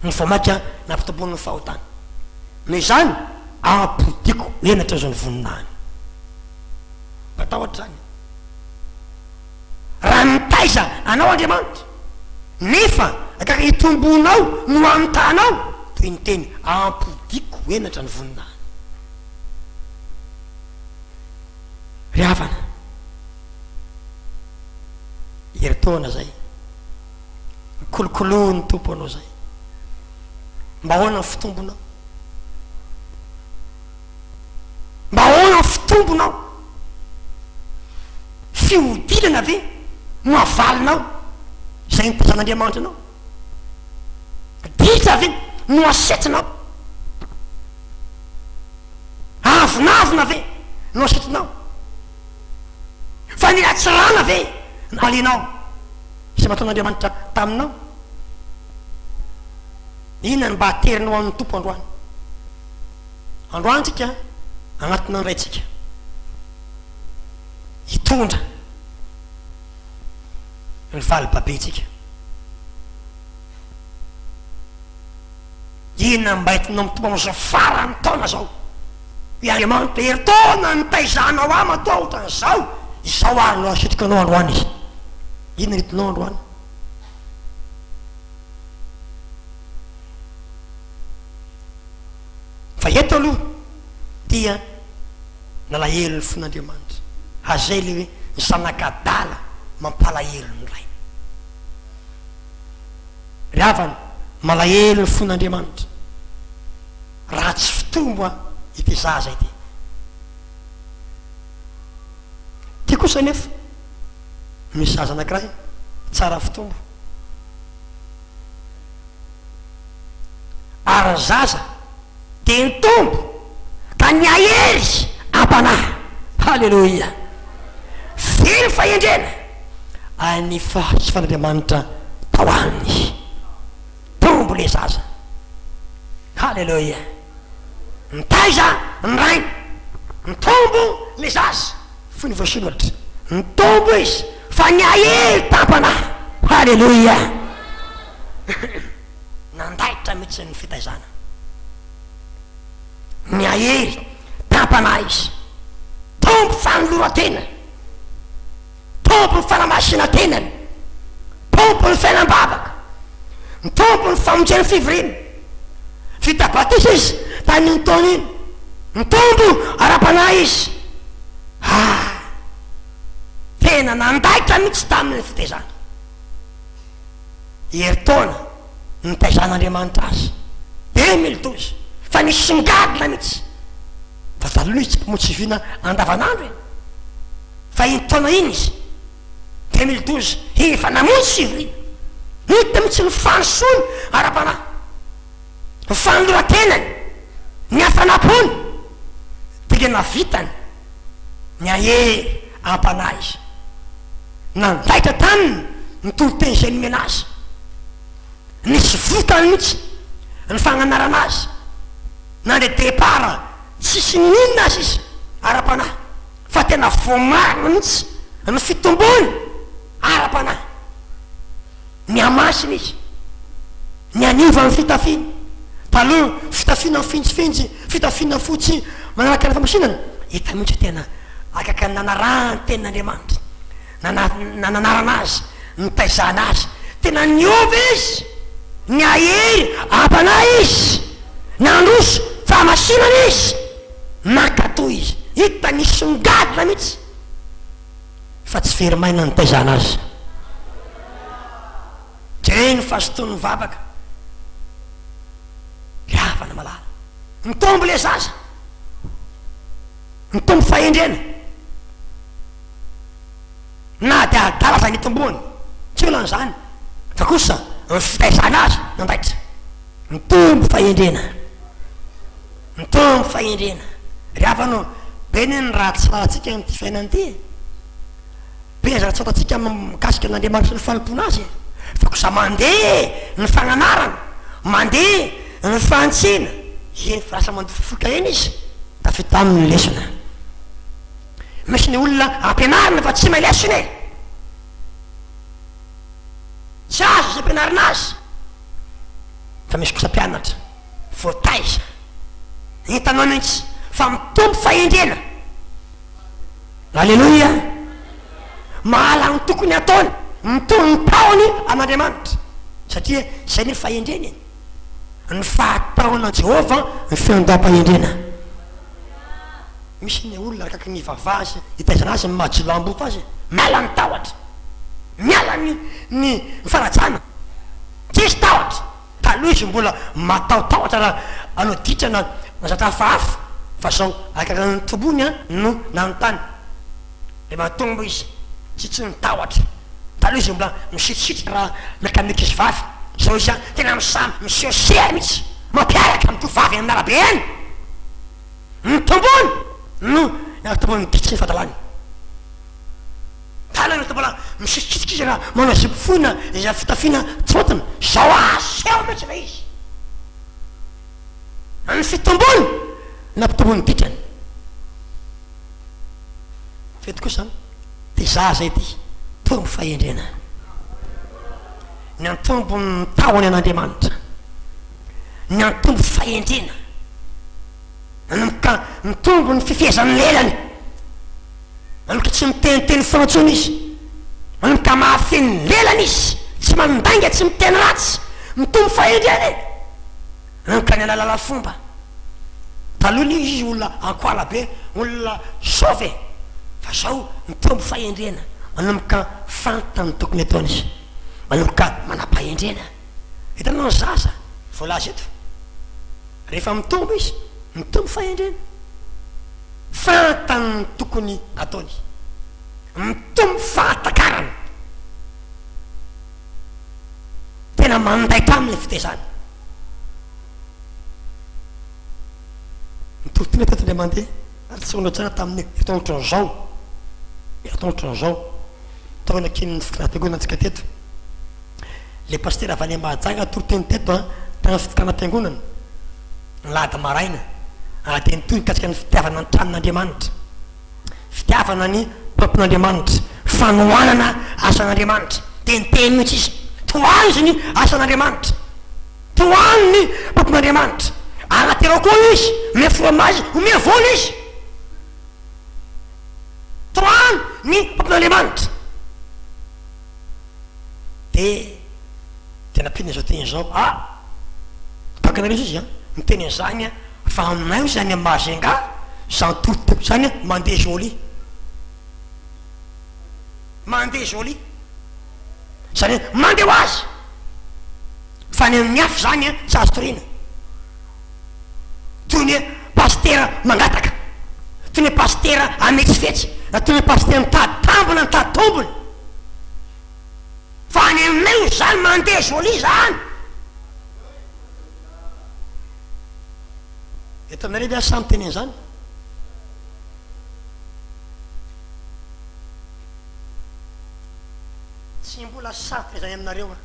[SPEAKER 1] ny famaika nampitombony ny fahotany noho zany ampodiko enatra zany voninahiny matahotra zany raha mitaiza anao Andriamanitra nefa akaky itombonao no anotanao toy ny teny ampodiko enatra ny voninahiny ry havana eritaona zay mikolokolo ny tompo anao zay mba ahoana ny fitombonao mba ahoana ny fitombonao fiodilana ve no avalinao zay nitezan'Andriamanitra anao ditra ve no asetinao avinavina ve no asetinao fa nilatsirana ve nalinao zay mataon'Andriamanitra taminao inona ny mba aterinao amin'ny tompo androany androany tsika agnatina andraytsika hitondra ny valibabetsika inona mba hitinao mitombo am'izao farany taona zao i Andriamanitra eritaona nitaizanao amatao ohatran'izao izao ary no asitrika anao androany izy inona hitinao androany fa eto aloha dia nalahelo ny fon'Andriamanitra azay le hoe ny zanakadala mampalahelo ny ray ry havana malahelo ny fon'Andriamanitra raha tsy fitombo ity zaza ity ty kosa nefa misy zaza anakiray tsara fitombo ary zaza de ny tombo ka ny ahery ampanahy halleloia velo fahendrena any fahatsy fan'Andriamanitra tao aminy tombo le zaza halleloia nitaiza ny rainy ny tombo le zaza fo ny voasoratra ny tombo izy fa ny ahery tampanahy halleloia nandaitra mihitsy ny fitaizana ny ahery tampanahy izy tombo fanolora-tena tombo ny fanamasina tenany tombo ny fiainam-bavaka ny tombo ny famonjeny fivirina fitabatisa izy tamin'ny taona iny ny tombo ara-panahy izy tena nandaitra mihitsy tamin'ny fitaizana eritaona nitaizan'Andriamanitra azy 2012 fa nisingadina mihitsy fa taloha izy tsy mpamotsyvina andavanandro eny fa iny taona iny izy 2012 efa namontsy fivirina nita mihitsy ny fanosony ara-panahy ny fanolora-tenany ny afanapony dia navitany ny ahery ampanahy izy nandaitra taminy ny toloteny zay nomena azy nisy votany mihitsy ny fagnanarana azy na nde depara tsisy ninina azy izy ara-panahy fa tena vomarina mihitsy ny fitombony ara-panahy ny amasina izy ny aniva amin'ny fitafiny taloha fitafina mifintsifintsy fitafina fotsy manaraka ny famasinana hita mihitsy tena akaka ny nanarahany tenin'Andriamanitra nananarana azy nitaizana azy tena niova izy ny ahery am-panahy izy nandroso famasinana izy nakato izy hita nisongadina mihitsy fa tsy verimaina nitaizana azy jereny fahasoton'ny vavaka ravana malala mitombo le zaza mitombo fahendrena na de adala zany itombony tsy olana zany fa kosa fitaizana azy nandaitra mitombo fahendrena mitombo fahendrena riavanao beny ny raha tsy rahatsika nyty fiainan'ity be zara tsy atatsika mikasika n'Andriamanitra ny fanompona azy fa kosa mandeha ny fagnanarana mandeha ny fantsina eny fa lasa mandoa fofoka eny izy da fita amin'ny lesona misy ny olona ampianarina fa tsy mahay lesona e tsy azo zay ampianarina azy fa misy kosa mpianatra voataiza hitanao mihitsy fa mitombo fahendrena alleloia mahala ny tokony ataony mitombo ny taony an'Andriamanitra satria zay ny fahendrena eny ny fahataona Jehova ny fiandoam-pahendrena misy ny olona arakaky ny vavazy hitaizana azy majilamboto azy miala ny tahotra miala ny farajana tsisy tahotra taloha izy mbola matahotahotra raha anao ditrana nazatra fahafa fa zao arakaky ny tombony no nanontany le matombo izy tsitsy ny tahotra taloha izy mbola misitsitsitra raha mekamika izy vavy zao izy tena misamy miseosea mihitsy mampiaraka amy to vavy amin'ny arabe any mitombony no tombony ditry ny fadalany taloha izy mbola misitsitsitra izy raha manao zipofoina izy fitafina tsotiny zao aseo mihitsy la izy ny fitombony na mpitombony ditrany fety kosa ty zaza ity tombo fahendrena ny antombo ny tahony an'Andriamanitra ny antombo fahendrena ny tombo ny fifehezan'ny lelany manomboka tsy miteniteny fonatsony izy manomboka mahafeny lelany izy tsy mandainga tsy miteny ratsy mitombo fahendrena e manomboka ny alalala fomba taloha izy olona ankoala be olona sauve fa zao mitombo fahendrena manomboka fantany tokony ataony izy manomboka manam-pahendrena hitanao ny zaza voalazy eto rehefa mitombo izy mitombo fahendrena fantany tokony ataony mitombo fahatakarana tena mandaitra aminy fitezany mitotony teto le mandeha ary tsy ono tsara tamin'ny etonotron zao etonotron zao taona kin'ny fikanam-piangonana teto le pasteur avy any Mahajanga toroteny teto tagny fikanam-piangonana nylady maraina de nitoy nikasika ny fitiavana ny tranon'Andriamanitra fitiavana ny peuple-n'Andriamanitra fanohanana asan'Andriamanitra de niteny mihitsy izy toany izy ny asan'Andriamanitra toany ny peuple-n'Andriamanitra anaterao koa izy me fromazy ome vola izy toany ny peuple-n'Andriamanitra de tena pina zao teny zao pakanareo izy miteny zany fa aminay zany amy Mahajanga zany toroteko zany mandeha joli zany mandeha ho azy fa ny amin'ny afo zany tsy azo torina toy ny pastera mangataka toy ny pastera ametsifetsy toy ny pastera mitady tambona mitady tombony fa ny aminay zany mandeha joli zany eto aminareo de samy teny zany tsy mbola saty zany aminareo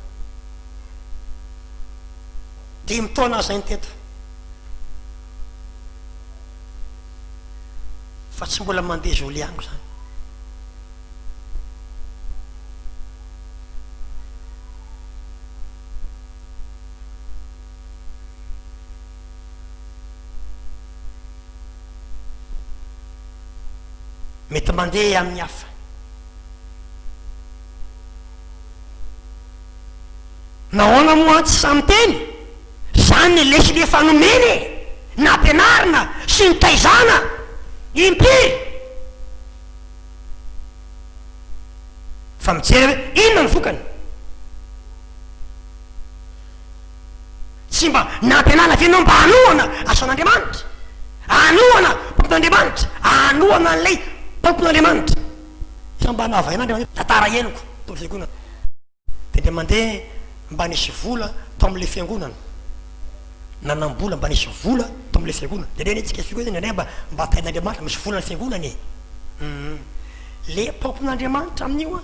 [SPEAKER 1] dimy taona zany teto fa tsy mbola mandeha zoli ango zany. mety mandeha amin'ny hafa, nahoana moa tsy samy teny zany lesy le fanomeny na ampianarina sy ny taizana impiry fa mijery hoe inona ny vokany, tsy mba na ampianarina venao mba anohana asan'Andriamanitra, anohana mpampian'Andriamanitra, anohana an'ilay mpampian'Andriamanitra sa mba nahavain'Andriamanitra tantara henoko to amin'ny fiangonana de ndre mandeha mba nisy vola to am'le fiangonana, nanam-bola mba nisy vola to am'le fiangonana de ndre nitsika fiangonana ndre mba tain'Andriamanitra misy vola ny fiangonana le mpampian'Andriamanitra amin'io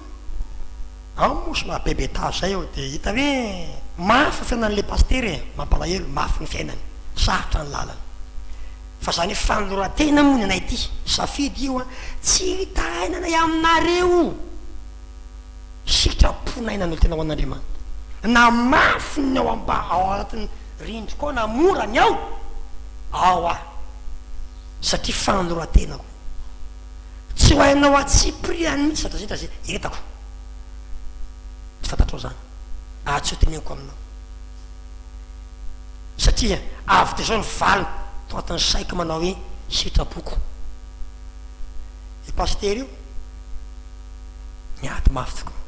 [SPEAKER 1] mosy mahabebe tazo zay eo de hita hoe mafy fiainan'le paster mampalahelo, mafy ny fiainany, sarotra ny lalana fa zany fanoratena moa ny anay ty safidy io tsy hitainanay aminareo sitraponainan'olo tena ho an'Andriamanitra na mafy ny ao amba ao anatin'ny rindry koa na mora ny ao satria fanoratenako tsy ho hainao atsy priany mihitsy satrasitra zay etako tsy fantatrao zany tsy ho teneniko aminao satria avy de zao ny valiny to anatin'ny saiko manao hoe sitrapoko i paster io niady mafy tokoa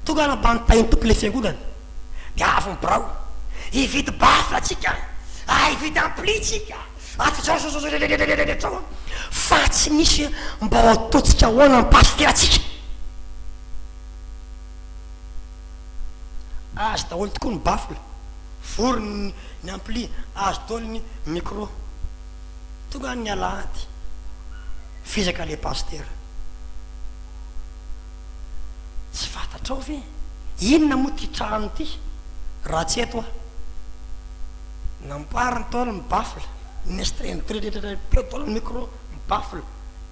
[SPEAKER 1] tonga anambanytainy tompo le fiangonana de avy ny brao ividy bafla atsika ividy ampli tsika atsao fa tsy misy mba ataotsika hoana ny paster atsika azy daholo tokoa ny bafla vory ny ampli azy daholo ny micro tonga ny alahady fizaka le paster tsy fantatrao ve inona moa ty trano ty raha tsy eto nampariny taolo ny bafla nestren teo taolo ny micro ny bafla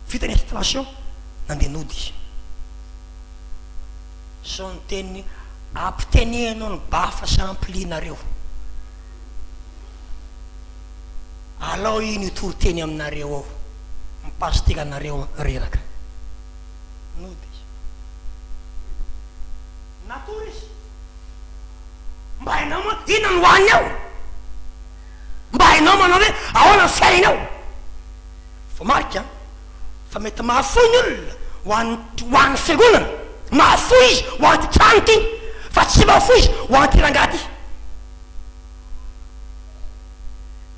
[SPEAKER 1] vita ny installation nandenody izy so ny teny ampitenenao ny bafla sy amplinareo alao iny itory teny aminareo ao mipasiteka anareo reraka nody izy natory izy mba hainao moa inona ny hoaniny ao, mba hainao manao hoe ahoana ny fiainao fa marika fa mety mahafoy ny olona hoan'ny fiangonana, mahafoy izy ho anty trano ty fa tsy mahafoy izy ho anty rangaty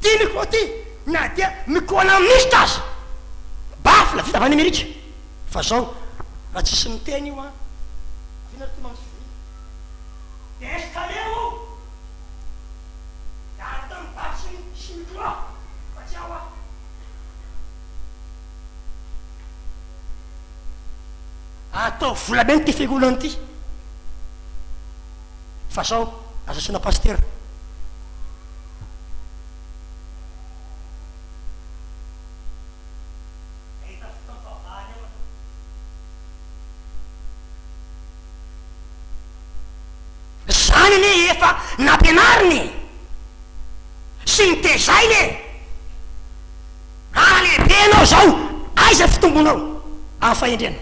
[SPEAKER 1] ty micro ty na dia mikoana amin'nisitra azy bafla vita avy any amerika fa zao raha tsisy miteny io vinartomamsy de estaleo atany bafy sy micro fa tsy ao atao volameny ty fiangonana ty fa zao azasina paster zany ne efa nampianariny sy ny tezainy lehibe anao zao aiza fitombonao amin'ny fahendrena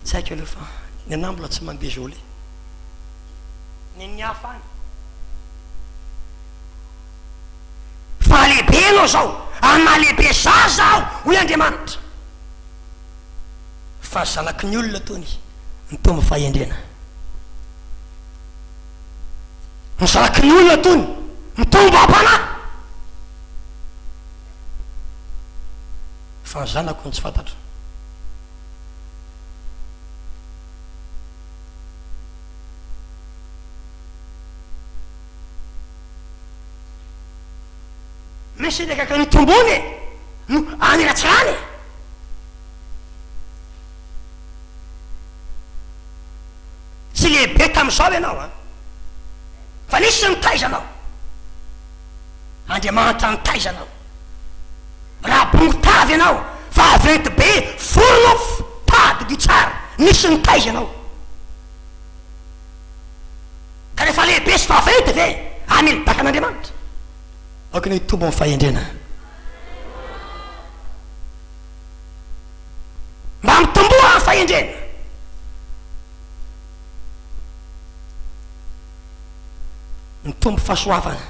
[SPEAKER 1] tsy haiko aloha fa ny anambola tsy mandeha zoly ny hafa any fa lehibe anao zao ana lehibe zaza aho hoy Andriamanitra fa zanaky ny olona tony ny tombo fahendrena ny zanaky ny olona tony mitombo ampana fa ny zanako ny tsy fantatra misy lekaka ny tombony no anyratsirany tsy lehibe tam'izao ianao fa nisy ny taizanao
[SPEAKER 2] andriamanitra nitaizanao raha bongotavy ianao vaventy be fornofo tady tsara misy nitaizanao ka rehefa lehibe sy vaventy ve amily daka an'andriamanitra
[SPEAKER 1] okany tombo amin'ny fahendrena
[SPEAKER 2] mba mitomboa ny fahendrena mitombo fahasoavana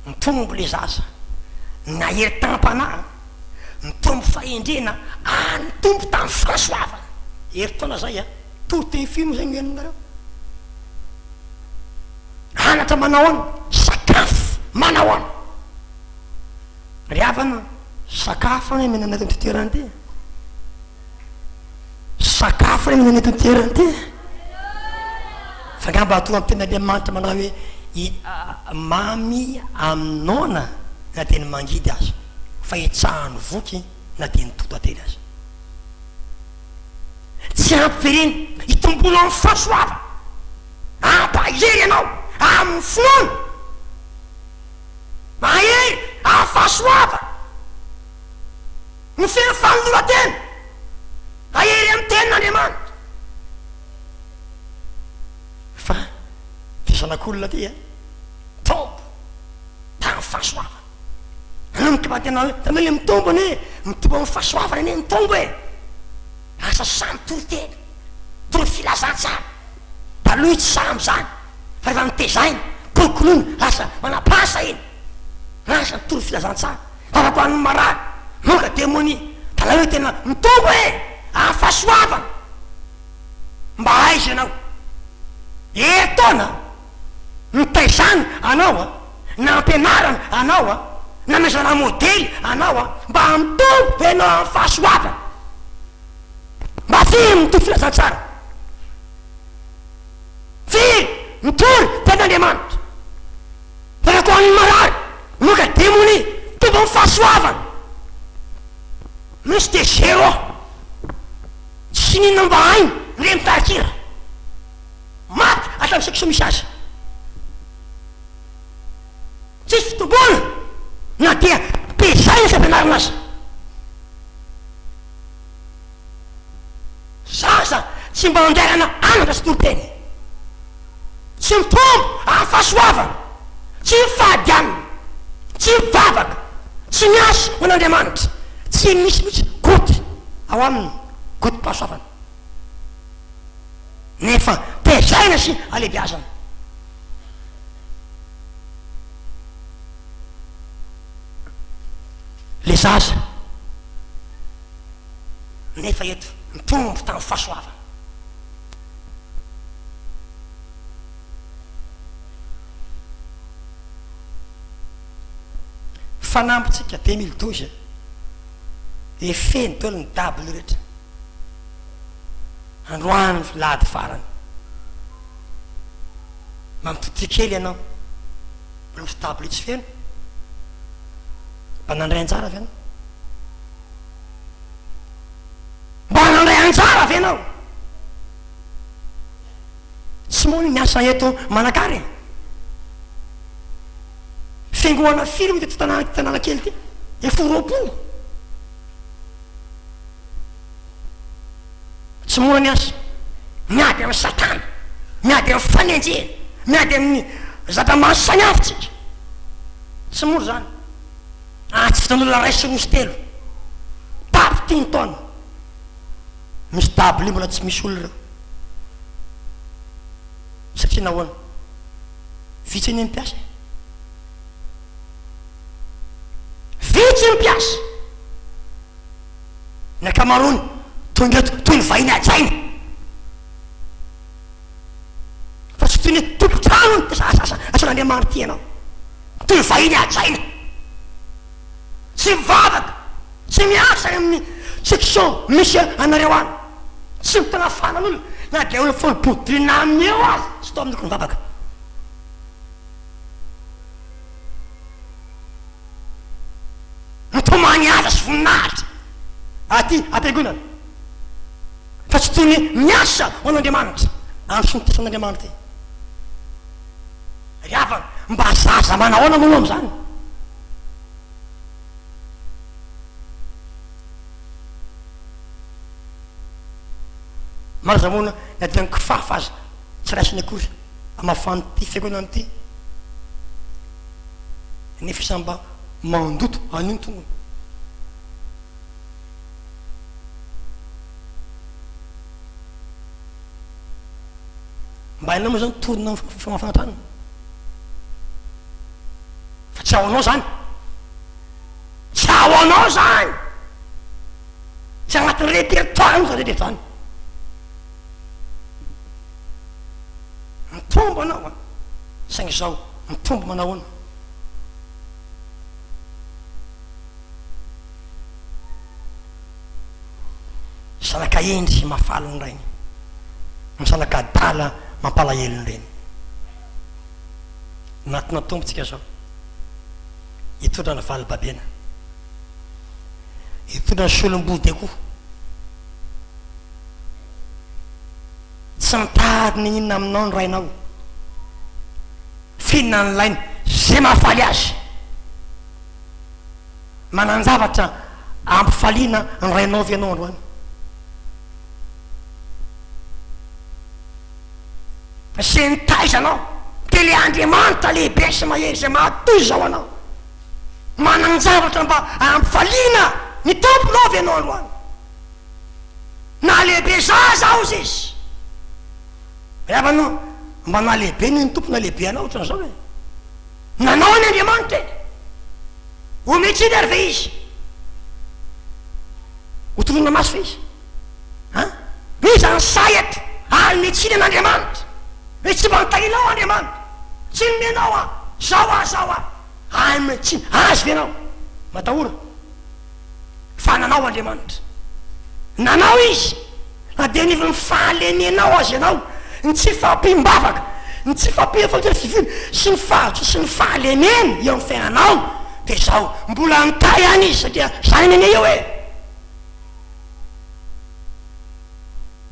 [SPEAKER 2] mitombo le zaza na hery tampana mitombo fahendrena mitombo tamin'ny fahasoavana hery taona zay a tote film zay mienonareo anatra manao any sakafo manao any ry havana sakafo any mena anaty toerany ty sakafo any mena anaty toerany ty fa ngamba atonga amin'ny ten'andriamanitra manao hoe mamy aminona na teny mangidy azy fa itsahany voky na teny toto ately azy tsy ampyvereny hitombono amin'ny fahasoava ampahery ianao amin'ny finoana mahery amin'ny fahasoava ny feny fanolora-tena ahery amin'ny tenin'andriamanitra
[SPEAKER 1] fa fisanak'olona ty
[SPEAKER 2] tombo tamin'ny fahasoava mikapatenao hoe tamele mitombo ane mitombo amin'ny fahasoavana ane mitombo e asa samy toroteny toro filazantsara da lohy tsy samy zany fa rehefa mitezainy kolokoloiny asa manapasa iny asa toro filazantsara afako an'ny marary moka demoni da la hoe tena mitombo e amin'ny fahasoavana mba aizy ianao etona mitaizany anao a na ampianarana anao a na mezana modely anao a mba mitombo venao amin'ny fahasoavana mba firy mitory filazantsara firy mitory ten'andriamanitra farako an'ny marary moka demoni tombo amin'ny fahasoavana misy de zero tsy ninona mba hainy re mitarikira maty atao so misy azy tsisy fitombona na dia pezay sy ampianarana azy zaza tsy mba andrarana anatra sy toroteny tsy mitombo amin'ny fahasoavana tsy mifady aminy tsy mivavaka tsy miasa ho an'andriamanitra tsy misy mihitsy goty ao aminy goty mpahasoavana nefa tezaina sy alebiazana le zaza nefa eto mitombo tamin'ny fahasoavana fanampitsika 2012 efeny tolo ny dabily rehetra androany lady farany mamitotokely ianao mbola misy dabily tsy feno mba nandray anjara avy anao mba nandray anjara avy anao tsy moa miasa eto manakary fiangoana film teto tanàna kely ty eforoapolo tsy mora miasa miady amin'ny satana miady amin'ny fanenjena miady amin'ny zava-maso samihafatsika tsy mora zany tsy fitan'olona ray sy misy telo papo tiny taona misy dabily mbola tsy misy olo reo satria nahoana vitsy any mpiasa vitsy mpiasa ny akamarony tonga eto toy ny vahiny ajaina fa tsy toy ny tompotranony asan'andriamanitra ty ianao toy ny vahiny ajaina tsy mivavaka tsy miasa amin'ny section misy anareo any tsy mitana fanan'olona na de olo folo bodrina amin'ny eo azy tsy to amin'ny loko mivavaka mitomany aza sy voninahitra aty ampiangonana fa tsy toy ny miasa ho an'andriamanitra amin'ny somotesan'andriamanitra ry havana mba zaza manahoana manao am'zany maro zamona nadiny kifafa azy tsy raisiny akory amafany ty fiakonany ty nefa samba mandoto aniny tongony mba hainao moa zany torona famafanatranana fa tsy ao anao zany tsy ao anao zany tsy agnatin'ny répertoire no zany zany mitombo anao a saingy zao mitombo manao ana salaka endry mafaliny reny misalaka adala mampalaheliny reny natina tombotsika zao hitondrana valy babena hitondrana solom-body akoho tsy mitady ny inona aminao ny rainao finna ny lainy zay mahafaly azy mananjavatra ampifaliana ny rainao vianao androany se nitaizanao tele andriamanitra lehibe sy mahery zay mahatoy zao anao mananjavatra mba ampifaliana ny tomponao vianao androany na lehibe zao izy avanao mba na lehibe ny tompona lehibe anao ohatrany zao e nanao ny andriamanitra e ometsiny ary ve izy hotorona maso fe izy izy any sayatra ary metsiny an'andriamanitra hoe tsy mantahinao andriamanitra tsy nomenao a zao a ay metsiny azy vianao matahora fa nanao andriamanitra nanao izy na de nivy ny fahalenenao azy ianao ny tsy fampimbavaka ny tsy fampiefafifiny sy ny fahatso sy ny fahaleneny eo amin'ny fiainanao de zao mbola nitay any izy satria zany nene eo e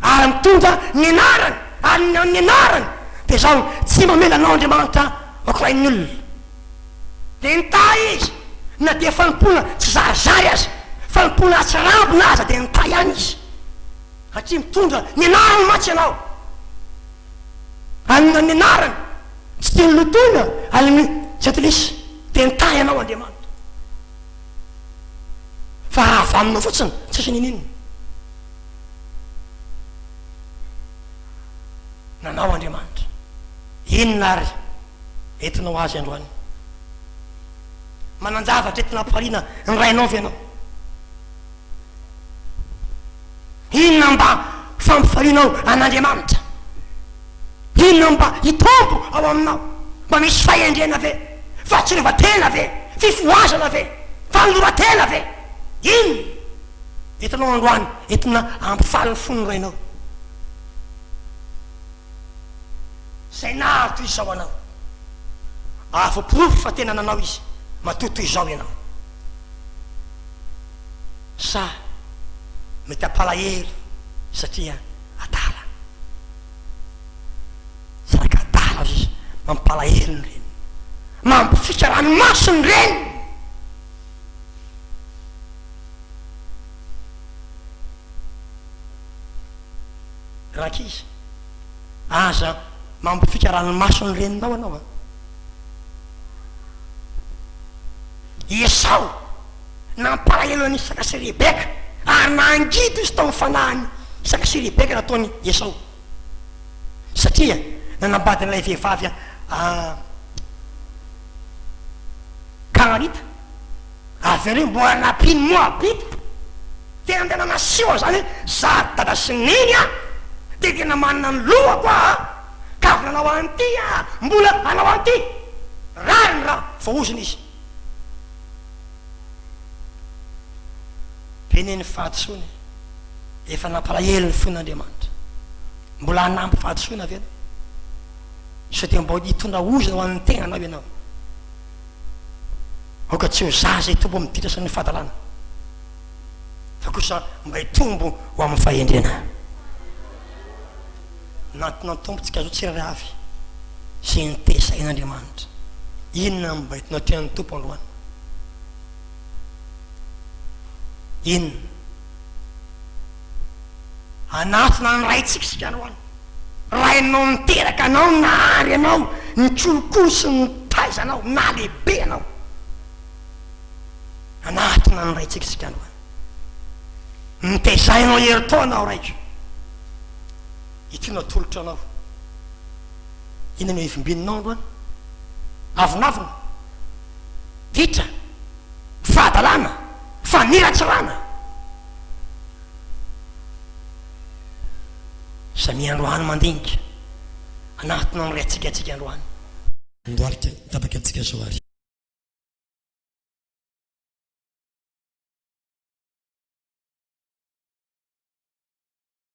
[SPEAKER 2] ary mitondra ny anarany ary ny anarany de zao tsy mamelanao andriamanitra okirain'ny olona de nitay izy na de fanimpona tsy zarizary azy fanimpona atsirambona aza de nitay any izy satria mitondra ny anarany matsy anao anina ny anarany tsy te ny lotoina aliny jatelisy de nitay anao andriamanitra fa avy aminao fotsiny tsy sy nininy nanao andriamanitra inona ary entinao azy androany mananjavatra entina ampifaliana ny rainao vianao inona mba fampifalianao an'andriamanitra inona mba hitombo ao aminao mba misy fahendrena ve fahatsirevatena ve fifoazana ve fanoloratena ve ino entinao androany entina ampifaliny fony rainao zay nary toy izao anao afopirofo fa tena nanao izy matotoy izao ianao sa mety ampalahelo satria adala saraka adala izy mampalahelony reny mampifikarany masony reny rakizy aza mampifikarany masony reninao anao a Esau nampalahelo any isaka sy Rebeka ary nangidy izy tao mifanahany isaka sy Rebeka nataony Esau satria nanambady n'ilay vehivavy Kananita avy areo mbola napiny Moabita tena tena nasiwa zany za dada sy niny a de tena manana ny lohako a ka avy nanao an'ity a mbola anao an'ity rariny raha vohoziny izy peneny fahatosoany efa nampalahelo ny fon'Andriamanitra mbola hanampy fahatosoana avy ianao so de mba hitondra ozina ho an'ny tegna anao ianao oka tsy ho zaza hitombo amin'ny titrasan'ny fahadalàna fa kosa mba hitombo ho amin'ny fahendrena natinao tombotsika zao tsirairay avy sy ny tesain'Andriamanitra inona mba hitinao trean'ny tompo androany inona anatina ny raitsika sika androany rainao miteraka anao nahary anao ny kolokolo sy ny taizanao na lehibe anao anatina ny raitsika sika androany nitaizainao hery tao anao raiky itianao tolotra anao inona no hivimbinanao androany avonavona vitra fahadalàna faniratsirana samy androany mandinika anatina ny raitsika atsika androany
[SPEAKER 1] ndoalika tapaka atsika soary